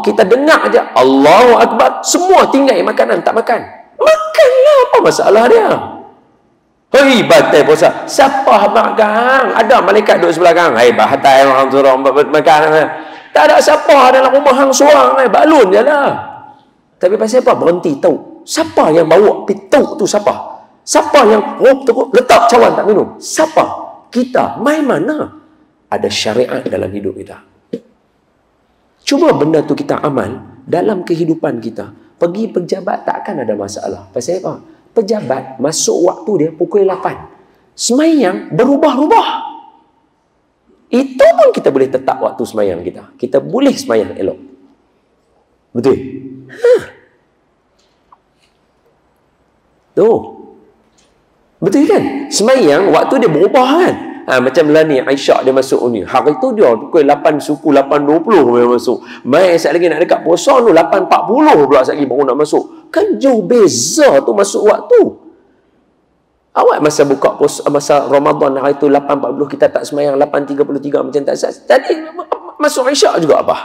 kita dengar aja Allahu Akbar, semua tinggal makanan, tak makan. Makanlah, apa masalah dia? Hei, batai puasa. Siapa makan? Ada malaikat duduk sebelah kang. Hei, batai orang tu orang makan. Tak ada siapa dalam rumah hang seorang. Balun je lah. Tapi pasal apa? Berhenti tahu. Siapa yang bawa pituk tu siapa? Siapa yang letak cawan tak minum? Siapa? Kita. Mai mana? Ada syariat dalam hidup kita. Cuba benda tu kita amal dalam kehidupan kita. Pergi pejabat takkan ada masalah. Pasal apa? Pejabat masuk waktu dia pukul 8. Semayang berubah-ubah. Itu pun kita boleh tetap waktu semayang kita. Kita boleh semayang elok. Betul? Tuh. Betul kan? Semayang waktu dia berubah kan? Macam lah ni Aisyah dia masuk ni. Hari tu dia pukul 8 suku 8.20 dia masuk. Mai sekali lagi nak dekat puasa tu 8.40 pula sekali baru nak masuk. Kan jauh beza tu masuk waktu. Awak masa buka puasa, masa Ramadan hari tu 8.40 kita tak semayang 8.33 macam tak sah. Tadi masuk Aisyah juga apa?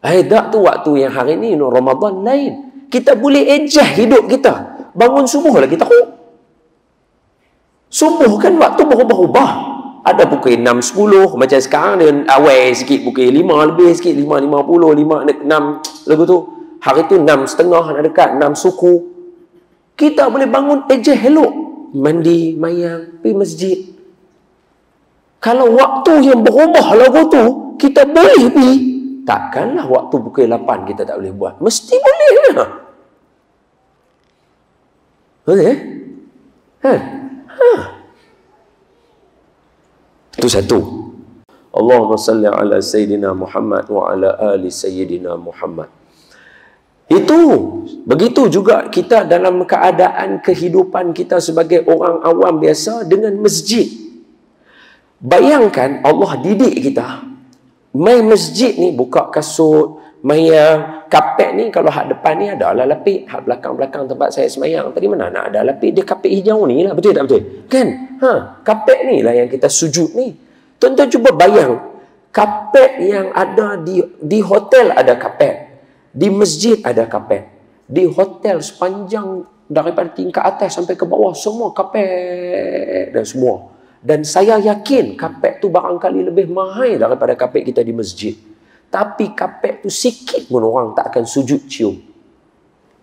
Tak tu waktu yang hari ni Ramadan lain. Kita boleh adjust hidup kita. Bangun subuh lah kita tahu. Subuh kan waktu berubah-ubah. Ada pukul 6.10 macam sekarang dia awal sikit pukul 5 lebih sikit 5.50 5.6 lagu tu. Hari tu 6.30 nak dekat 6 suku. Kita boleh bangun adjust elok. Mandi, mayang, pergi masjid. Kalau waktu yang berubah lagu tu kita boleh pergi, takkanlah waktu pukul 8 kita tak boleh buat. Mesti boleh lah. Betul eh? Itu satu. Allahumma salli ala Sayyidina Muhammad wa ala ali Sayyidina Muhammad. Itu. Begitu juga kita dalam keadaan kehidupan kita sebagai orang awam biasa dengan masjid. Bayangkan Allah didik kita. Main masjid ni buka kasut, main kapet ni, kalau hak depan ni ada lah lapik, hak belakang-belakang tempat saya semayang tadi mana nak ada lapik, dia kapet hijau ni lah, betul tak betul? Kan? Kapet ni lah yang kita sujud ni. Tuan-tuan cuba bayang, kapet yang ada di hotel ada kapet, di masjid ada kapet, di hotel sepanjang daripada tingkat atas sampai ke bawah semua kapet dan semua. Dan saya yakin kapet tu barangkali lebih mahal daripada kapet kita di masjid. Tapi kapet tu sikit pun orang tak akan sujud cium.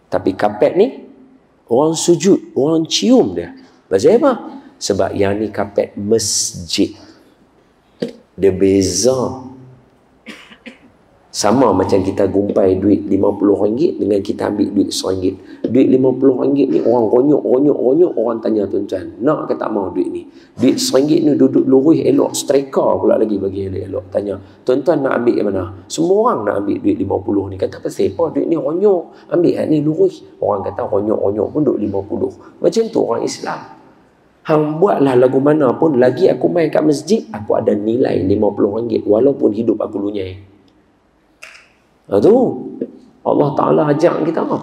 Tapi kapet ni orang sujud, orang cium dia. Pasal apa? Sebab yang ni kapet masjid. Dia beza. Sama macam kita gumpai duit RM50 dengan kita ambil duit RM100. Duit RM50 ni orang ronyok, orang tanya tuan-tuan, nak ke tak mau duit ni? Duit RM1 ni duduk lurus elok, striker pula lagi bagi elok. Tanya, tuan-tuan nak ambil yang mana? Semua orang nak ambil duit RM50 ni. Kata pasal apa? Duit ni ronyok, ambil yang ni lurus. Orang kata ronyok pun duit RM50. Macam tu orang Islam. Hang buatlah lagu mana pun, lagi aku main kat masjid, aku ada nilai RM50 walaupun hidup aku lunyai. Itu Allah Ta'ala ajak kita apa?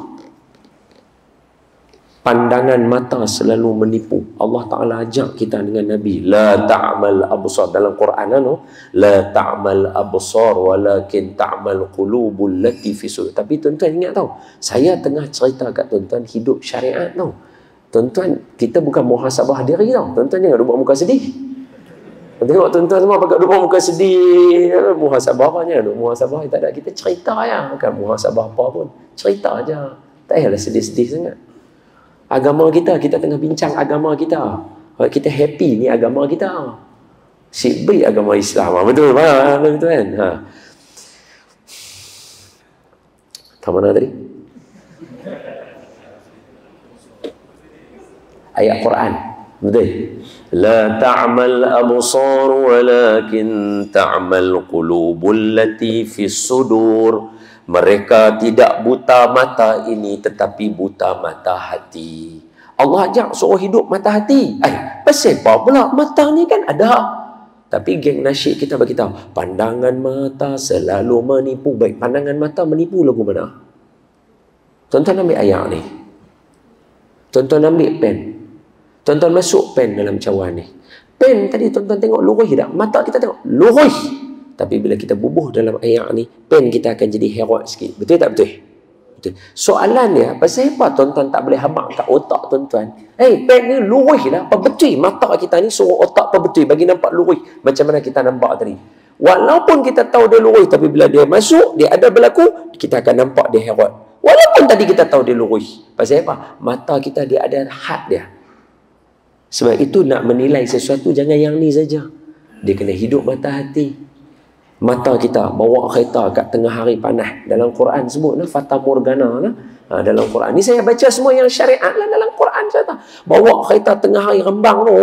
Pandangan mata selalu menipu. Allah Ta'ala ajak kita dengan Nabi, la ta'mal absar, dalam Quran la ta'mal absar walakin ta'mal qulubul lati fi sudur. Tapi tuan-tuan ingat tahu, saya tengah cerita kat tuan-tuan hidup syariat tahu. Tuan-tuan, kita bukan muhasabah diri tau. Tuan-tuan jangan buat muka sedih. Tengok tuan-tuan semua pakai duduk muka sedih. Muhasabah apa je? Muhasabah tak ada. Kita cerita ya. Bukan muhasabah apa pun. Cerita aja. Tak payahlah sedih-sedih sangat. Agama kita tengah bincang agama kita. Kita happy ni agama kita. Sik baik agama Islam. Betul kan? Tak mana tadi? Ayat Quran. Betul? La ta'mal absar walakin ta'mal qulubul lati fis sudur. Mereka tidak buta mata ini tetapi buta mata hati. Allah ajak suruh hidup mata hati. Pasal apa pula? Mata ni kan ada. Tapi geng nasyid kita beritahu, pandangan mata selalu menipu. Baik, pandangan mata menipu lagu mana? Tuan-tuan ambil ayat ni. Tuan-tuan ambil pen. Tuan-tuan masuk pen dalam cawan ni. Pen tadi tuan-tuan tengok lurus tak? Mata kita tengok lurus. Tapi bila kita bubuh dalam ayat ni, pen kita akan jadi herot sikit. Betul tak betul? Betul. Soalan dia, pasal apa tuan-tuan tak boleh habaq kat otak tuan-tuan? Pen ni lurus lah. Apa betul mata kita ni suruh otak apa betul bagi nampak lurus. Macam mana kita nampak tadi. Walaupun kita tahu dia lurus, tapi bila dia masuk, dia ada berlaku, kita akan nampak dia herot. Walaupun tadi kita tahu dia lurus. Pasal apa? Mata kita dia ada had dia. Sebab itu nak menilai sesuatu jangan yang ni saja. Dia kena hidup mata hati. Mata kita bawa kereta kat tengah hari panas. Dalam Quran sebut fata morgana lah. Dalam Quran ni saya baca semua yang syariat lah dalam Quran saya bawa kereta tengah hari rembang tu.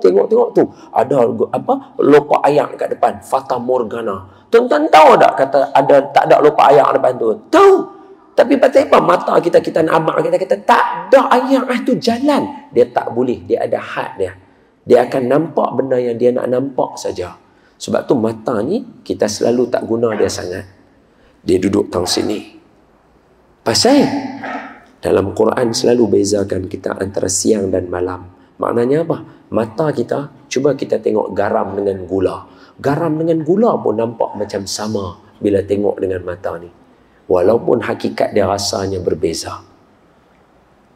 Tengok tu ada apa lopak ayak kat depan, fata morgana. Tuan-tuan tahu tak kata ada tak ada lopak ayak depan tu? Tahu. Tapi pasal apa mata kita nak abang kita kata tak ada ayak tu jalan. Dia tak boleh, dia ada had dia. Dia akan nampak benda yang dia nak nampak saja. Sebab tu mata ni kita selalu tak guna dia sangat. Dia duduk tang sini. Pasal dalam Quran selalu bezakan kita antara siang dan malam. Maknanya apa? Mata kita, cuba kita tengok garam dengan gula. Garam dengan gula pun nampak macam sama bila tengok dengan mata ni. Walaupun hakikat dia rasanya berbeza.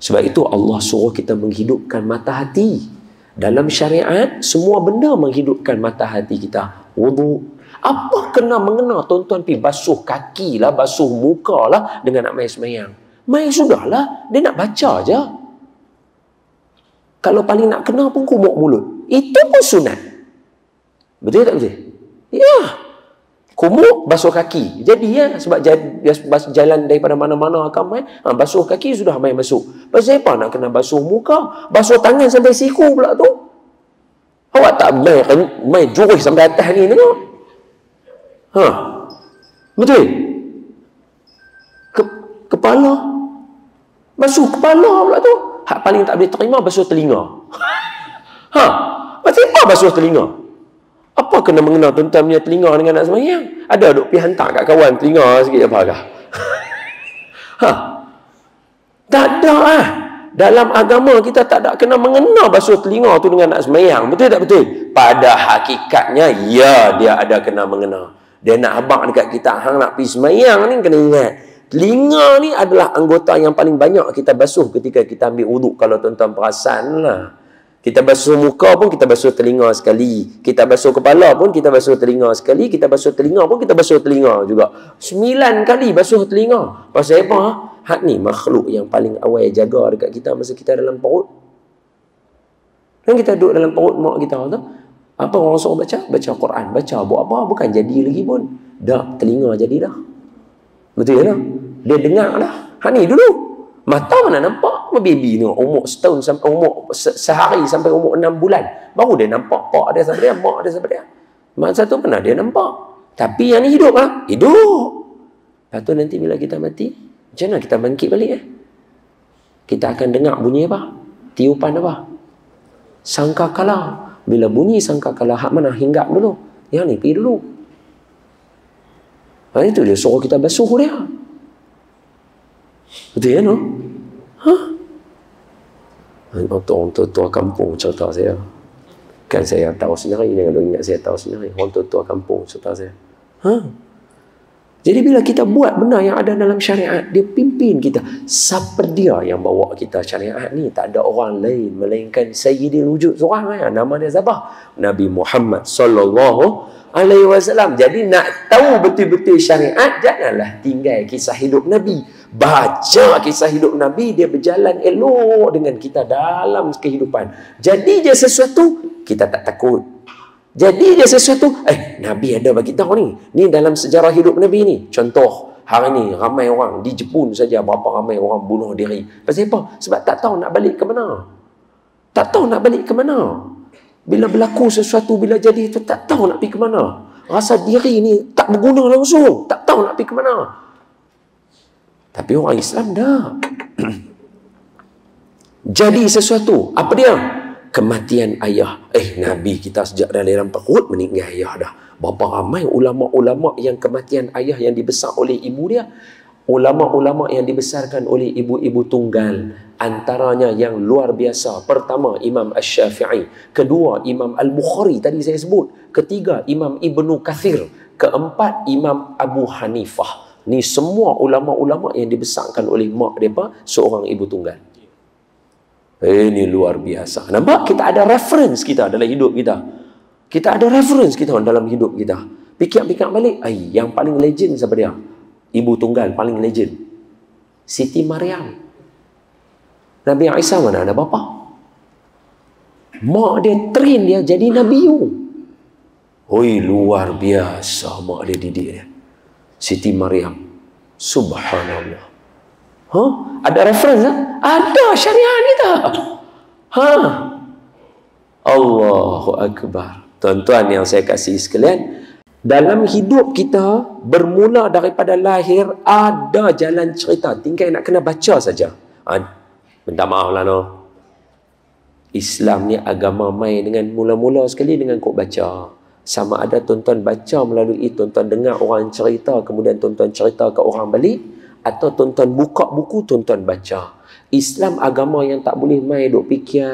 Sebab itu Allah suruh kita menghidupkan mata hati. Dalam syariat, semua benda menghidupkan mata hati kita. Wudu. Apa kena mengena tuan-tuan pergi basuh kaki lah, basuh muka lah dengan nak main semayang. Main sudahlah, dia nak baca je. Kalau paling nak kena pun kumuk mulut. Itu pun sunat. Betul tak betul? Ya. Kumuk, basuh kaki. Jadi ya, sebab jalan daripada mana-mana akan main, basuh kaki sudah main masuk. Pasal apa nak kena basuh muka? Basuh tangan sampai siku pula tu. Awak Nampak tak main jurus sampai atas ni tengok. Ha. Betul? Kepala. Basuh kepala pula tu. Hak paling tak boleh terima basuh telinga. Ha. Macam apa basuh telinga? Apa kena mengena tuan-tuan punya telinga dengan nak sembahyang? Ada duk pergi hantar kat kawan telinga sikit apakah? Ha. Tak ada lah. Dalam agama kita tak ada kena mengena basuh telinga tu dengan nak sembahyang. Betul tak betul? Pada hakikatnya, ya, dia ada kena mengena. Dia nak abang dekat kita, hang nak pergi sembahyang ni kena ingat. Telinga ni adalah anggota yang paling banyak kita basuh ketika kita ambil wuduk. Kalau tuan-tuan perasan lah. Kita basuh muka pun kita basuh telinga sekali. Kita basuh kepala pun kita basuh telinga sekali. Kita basuh telinga pun kita basuh telinga juga. 9 kali basuh telinga. Pasal apa? Hak ni makhluk yang paling awal jaga dekat kita masa kita dalam perut. Dan kita duduk dalam perut mak kita tu. Apa orang suruh baca? Baca Quran. Baca buat apa? Bukan jadi lagi pun. Dah, telinga jadi dah. Betul tak? Dia dengar dah. Hak ni dulu. Mata mana nampak? Baby ni umur setahun sampai umur sehari sampai umur 6 bulan. Baru dia nampak pak dia sampai dia, mak dia sampai dia. Masa tu pernah dia nampak. Tapi yang ni hidup lah. Hidup. Lepas tu nanti bila kita mati, macam mana kita bangkit balik Kita akan dengar bunyi apa? Tiupan apa? Sangkakala. Bila bunyi sangkakala, hak mana hinggap dulu? Yang ni pergi dulu. Itu dia suruh kita basuh dia. Betul ya, no? Orang tua kampung cerita saya. Kan saya tahu sendiri. Jangan ingat saya tahu sendiri. Orang tua kampung cerita saya. Jadi bila kita buat benda yang ada dalam syariat, dia pimpin kita. Siapa dia yang bawa kita syariat ni? Tak ada orang lain melainkan Sayyidil Wujud seorang. Nama dia siapa? Nabi Muhammad sallallahu alaihi wasallam. Jadi nak tahu betul-betul syariat, janganlah tinggal kisah hidup Nabi. Baca kisah hidup Nabi, dia berjalan elok dengan kita dalam kehidupan. Jadi dia sesuatu, kita tak takut. Jadi dia sesuatu, Nabi ada bagi tahu ni. Ni dalam sejarah hidup Nabi ni. Contoh, hari ni ramai orang di Jepun saja berapa ramai orang bunuh diri. Pasal apa? Sebab tak tahu nak balik ke mana. Tak tahu nak balik ke mana. Bila berlaku sesuatu, bila jadi itu, tak tahu nak pergi ke mana. Rasa diri ni tak berguna langsung. Tak tahu nak pergi ke mana. Tapi orang Islam dah. Jadi sesuatu. Apa dia? Kematian ayah. Nabi kita sejak dalam perut meninggal ayah dah. Berapa ramai ulama-ulama yang kematian ayah yang dibesar oleh ibu dia. Ulama-ulama yang dibesarkan oleh ibu-ibu tunggal. Antaranya yang luar biasa. Pertama, Imam Asy-Syafi'i. Kedua, Imam Al-Bukhari. Tadi saya sebut. Ketiga, Imam Ibnu Katsir. Keempat, Imam Abu Hanifah. Ni semua ulama-ulama yang dibesarkan oleh mak mereka seorang ibu tunggal. Ini luar biasa. Nampak? Kita ada reference kita dalam hidup kita. Kita ada reference kita dalam hidup kita. Fikir-fikir balik. Yang paling legend siapa dia? Ibu tunggal paling legend. Siti Maryam. Nabi Isa mana ada bapa? Mak dia train dia jadi Nabi. Luar biasa mak dia didik dia. Siti Maryam. Subhanallah. Ada reference tak? Ada syariah ni tak? Allahu Akbar. Tuan-tuan yang saya kasih sekalian, dalam hidup kita bermula daripada lahir ada jalan cerita. Tinggal nak kena baca saja. Minta maaf lah no. Islam ni agama main dengan mula-mula sekali dengan kau baca. Sama ada tuan-tuan baca melalui tuan-tuan dengar orang cerita, kemudian tuan-tuan cerita ke orang balik, atau tuan-tuan buka buku, tuan-tuan baca. Islam agama yang tak boleh main duk fikir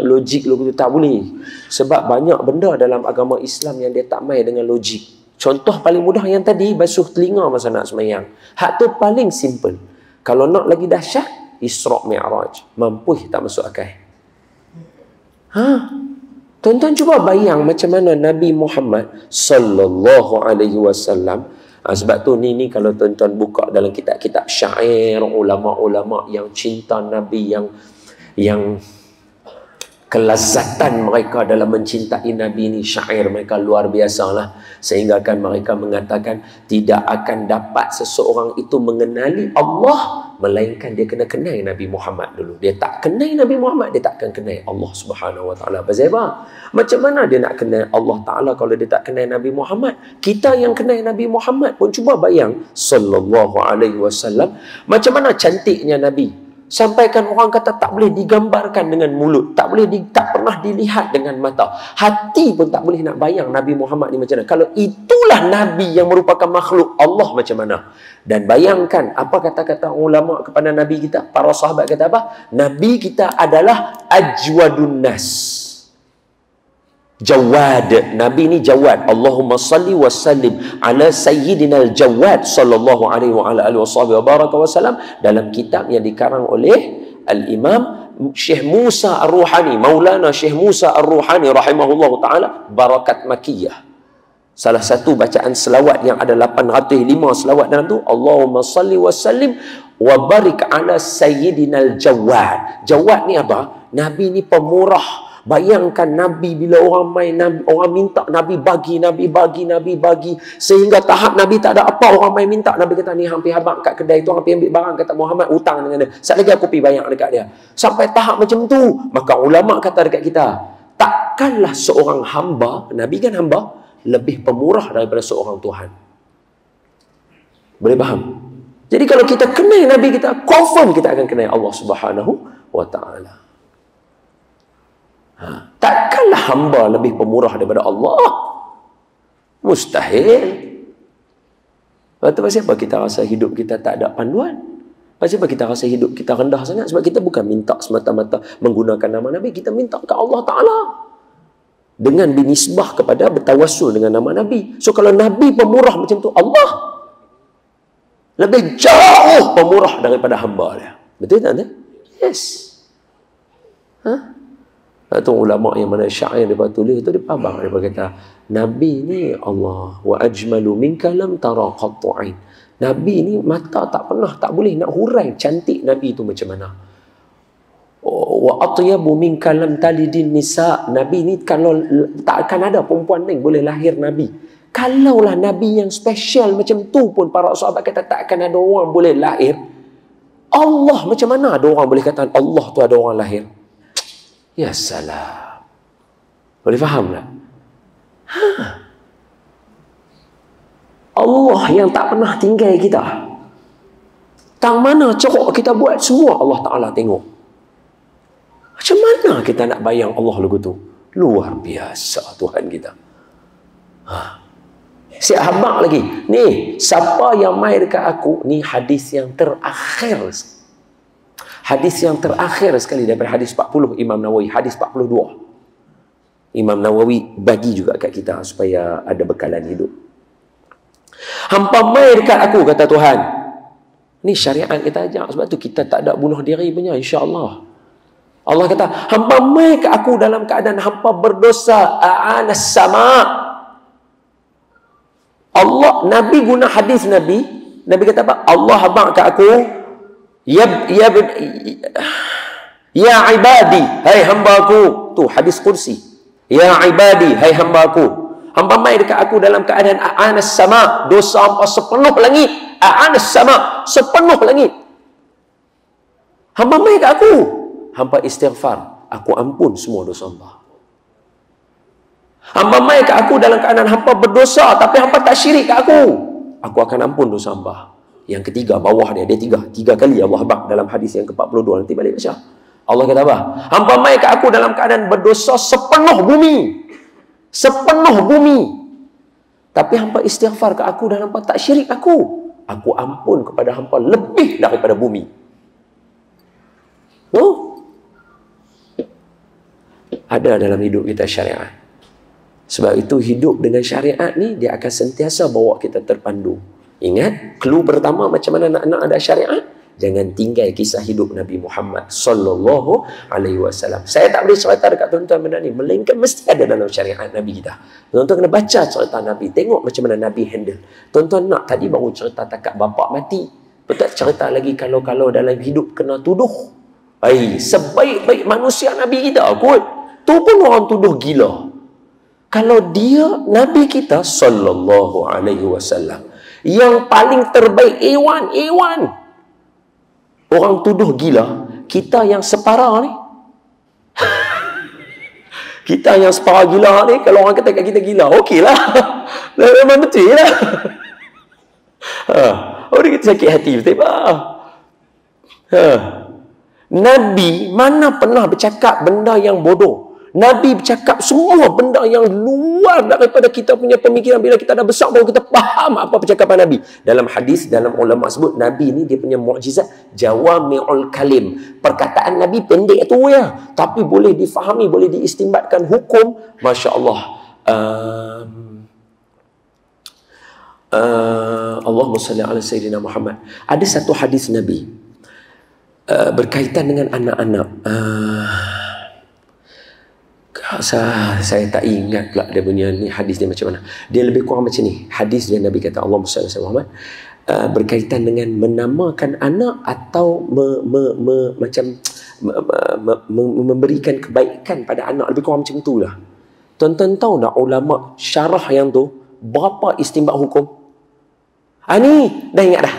logik begitu, tak boleh. Sebab banyak benda dalam agama Islam yang dia tak main dengan logik. Contoh paling mudah yang tadi, basuh telinga masa nak sembahyang. Hak tu paling simple. Kalau nak lagi dahsyat, Isra' Mi'raj. Mampu tak masuk akal. Tuan-tuan cuba bayang macam mana Nabi Muhammad sallallahu alaihi wasallam. Sebab tu ni kalau tuan-tuan buka dalam kitab-kitab syair, ulama-ulama yang cinta Nabi, yang Kelazatan mereka dalam mencintai Nabi ini, syair mereka luar biasa lah. Sehingga kan mereka mengatakan tidak akan dapat seseorang itu mengenali Allah melainkan dia kena kenal Nabi Muhammad dulu. Dia tak kenal Nabi Muhammad, dia tak akan kenal Allah Subhanahu Wa Taala. Pasal apa? Macam mana dia nak kenal Allah Taala kalau dia tak kenal Nabi Muhammad? Kita yang kenal Nabi Muhammad pun cuba bayang sallallahu alaihi wasallam, macam mana cantiknya Nabi. Sampaikan orang kata tak boleh digambarkan dengan mulut, tak pernah dilihat dengan mata, hati pun tak boleh nak bayang Nabi Muhammad ni macam mana. Kalau itulah Nabi yang merupakan makhluk Allah macam mana. Dan bayangkan apa kata-kata ulama kepada Nabi kita, para sahabat kata apa? Nabi kita adalah ajwadun nas, Jawad. Nabi ni Jawad. Allahumma salli wa sallim ala sayyidina al-Jawad sallallahu alaihi wa ala alihi wa baraka wa salam, dalam kitab yang dikarang oleh Al-Imam Syekh Musa Ar-Ruhani, Maulana Syekh Musa Ar-Ruhani rahimahullah ta'ala, Barakat Makiyah. Salah satu bacaan selawat yang ada 805 selawat dalam tu, Allahumma salli wa sallim wa barik ala sayyidina al-Jawad. Jawad ni apa? Nabi ni pemurah. Bayangkan Nabi bila orang main, orang minta Nabi bagi, sehingga tahap Nabi tak ada apa, orang main minta, Nabi kata ni hampir habaq kat kedai tu, hampir ambil barang, kata Muhammad hutang dengan dia, sekali lagi aku pergi bayar dekat dia. Sampai tahap macam tu, maka ulama kata dekat kita, takkanlah seorang hamba, Nabi kan hamba, lebih pemurah daripada seorang Tuhan. Boleh faham? Jadi kalau kita kenal Nabi kita, confirm kita akan kenal Allah Subhanahu Wa Ta'ala. Takkanlah hamba lebih pemurah daripada Allah. Mustahil. Sebab apa kita rasa hidup kita tak ada panduan? Sebab apa kita rasa hidup kita rendah sangat? Sebab kita bukan minta semata-mata menggunakan nama Nabi, kita minta ke Allah Ta'ala dengan binisbah kepada, bertawassul dengan nama Nabi. So kalau Nabi pemurah macam tu, Allah lebih jauh pemurah daripada hamba dia. Betul tak? Yes. Itu ulama yang mana syair dia tulis itu, dia faham, dia kata Nabi ni Allah wa ajmalu minka lam tara qattu ain. Nabi ni mata tak boleh nak hurai cantik Nabi itu macam mana. Wa atyabu minka lam talidin nisa. Nabi ni kalau tak akan ada perempuan lain boleh lahir Nabi. Kalaulah Nabi yang special macam tu pun para sahabat kata tak akan ada orang boleh lahir. Allah macam mana ada orang boleh kata Allah tu ada orang lahir? Ya salam. Boleh faham tak? Allah yang tak pernah tinggal kita. Tang mana ceruk kita buat semua Allah Ta'ala tengok. Macam mana kita nak bayang Allah lagu tu? Luar biasa Tuhan kita. Siap habaq lagi. Ni, siapa yang mai dekat aku, ni hadis yang terakhir. Hadis yang terakhir sekali daripada hadis 40 Imam Nawawi, hadis 42. Imam Nawawi bagi juga kat kita supaya ada bekalan hidup. Hampa mai dekat aku, kata Tuhan. Ni syariat kita ajak, sebab tu kita tak ada bunuh diri punya, insya-Allah. Allah kata, hampa mai ke aku dalam keadaan hampa berdosa, a'anas sama. Allah, Nabi guna hadis Nabi kata apa? Allah habaq ke aku, ya ibadi, hai hamba aku. Tu hadis kursi. Ya ibadi, hai hamba aku. Hamba mai dekat aku dalam keadaan a'anas sama, dosa hamba sepenuh langit. A'anas sama, sepenuh langit. Hamba mai dekat aku, hamba istighfar, aku ampun semua dosa hamba. Hamba mai ke aku dalam keadaan hamba berdosa, tapi hamba tak syirik ke aku akan ampun dosa hamba. Yang ketiga, bawah dia tiga kali Allah habaq dalam hadis yang ke-42. Nanti balik baca. Allah kata apa? Hamba mai ke aku dalam keadaan berdosa sepenuh bumi. Sepenuh bumi. Tapi hamba istighfar ke aku dan hamba tak syirik aku ampun kepada hamba lebih daripada bumi. Ada dalam hidup kita syariat. Sebab itu hidup dengan syariat ni, dia akan sentiasa bawa kita terpandu. Ingat, clue pertama macam mana nak ada syariat? Jangan tinggal kisah hidup Nabi Muhammad sallallahu alaihi wasallam. Saya tak boleh cerita dekat tuan-tuan benda ni, melainkan mesti ada dalam syariat Nabi kita. Tuan-tuan kena baca cerita Nabi, tengok macam mana Nabi handle. Tuan-tuan nak, tadi baru cerita takat bapak mati. Betul cerita lagi kalau dalam hidup kena tuduh. Sebaik-baik manusia Nabi kita kot. Tu pun orang tuduh gila. Kalau dia Nabi kita sallallahu alaihi wasallam yang paling terbaik A1, orang tuduh gila, kita yang separa ni. Kita yang separa gila ni, kalau orang kata kat kita gila, okeylah. Memang betul lah. Orang kita sakit hati betul tak? Nabi mana pernah bercakap benda yang bodoh. Nabi bercakap semua benda yang luar daripada kita punya pemikiran. Bila kita dah besar baru kita faham apa percakapan Nabi. Dalam hadis, dalam ulama sebut, Nabi ni dia punya mukjizat jawami'ul kalim. Perkataan Nabi pendek tu ya, tapi boleh difahami, boleh diistinbatkan hukum. Masya Allah. Allahumma salli ala Sayyidina Muhammad. Ada satu hadis Nabi berkaitan dengan anak-anak. Saya tak ingat pula dia punya ni hadis dia macam mana. Dia lebih kurang macam ni. Hadis dia Nabi kata, Allahumma salli ala Muhammad, berkaitan dengan menamakan anak atau memberikan kebaikan pada anak. Lebih kurang macam itulah. Tuan-tuan tahu tak ulama syarah yang tu berapa istinbat hukum? Ni dah ingat dah.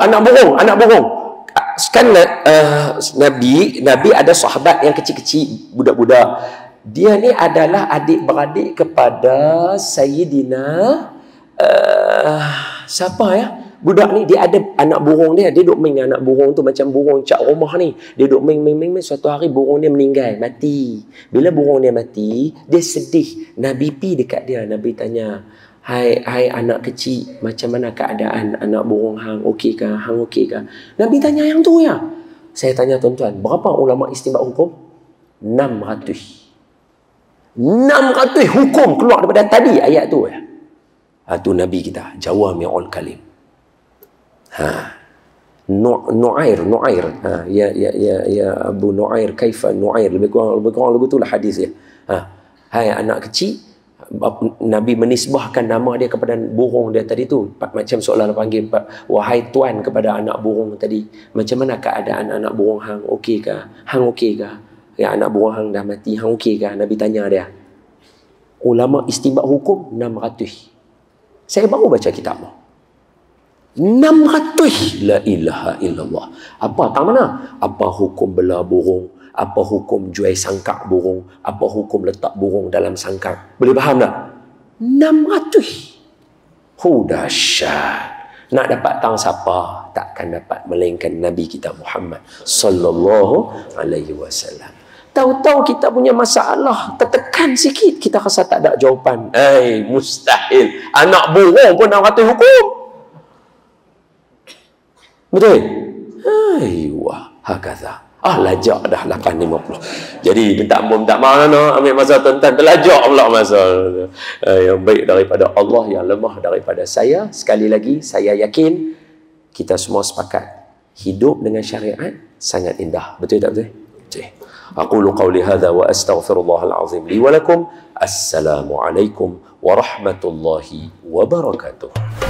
Anak burung. Kan Nabi ada sahabat yang kecil-kecil, budak-budak. Dia ni adalah adik-beradik kepada Sayyidina siapa ya? Budak ni dia ada anak burung dia duk main anak burung tu macam burung cak rumah ni. Dia duk main. Suatu hari burung dia meninggal, mati. Bila burung dia mati, dia sedih. Nabi pi dekat dia, Nabi tanya, Hai anak kecil, macam mana keadaan anak burung hang, okey ke? Hang okey ke? Nabi tanya yang tu ya. Saya tanya tuan-tuan, berapa ulama istinbat hukum? 600 hukum keluar daripada tadi ayat tu ya. Tu Nabi kita, jawami'ul kalim. Nu'air. Ya Abu Nu'air, kaifa Nu'air, lebih kurang lagu tu lah hadis dia. Hai anak kecil, Nabi menisbahkan nama dia kepada burung dia tadi tu. Macam seolah panggil, wahai tuan kepada anak burung tadi, macam mana keadaan anak burung hang, okey ke? Hang okey ke? Ya, anak burung hang dah mati, hang okey ke? Nabi tanya dia. Ulama istinbat hukum 600. Saya baru baca kitab tu. 600. La ilaha illallah. Apa tak mana? Apa hukum bela burung? Apa hukum jual sangkak burung? Apa hukum letak burung dalam sangkak? Boleh faham tak? 600. Dahsyat. Nak dapat tahu siapa? Takkan dapat melainkan Nabi kita Muhammad sallallahu alaihi wasallam. Tahu-tahu kita punya masalah tertekan sikit, kita rasa tak ada jawapan. Mustahil. Anak burung pun 600 hukum. Betul? Wah, hakaza. Lajak dah 8.50. Jadi minta mana ambil masa tuan-tuan terlajak pula masa. Yang baik daripada Allah, yang lemah daripada saya. Sekali lagi saya yakin kita semua sepakat hidup dengan syariat sangat indah. Betul tak betul? Betul. Aqulu qawli hadza wa astaghfirullahal azim li wa lakum. Assalamualaikum warahmatullahi wabarakatuh.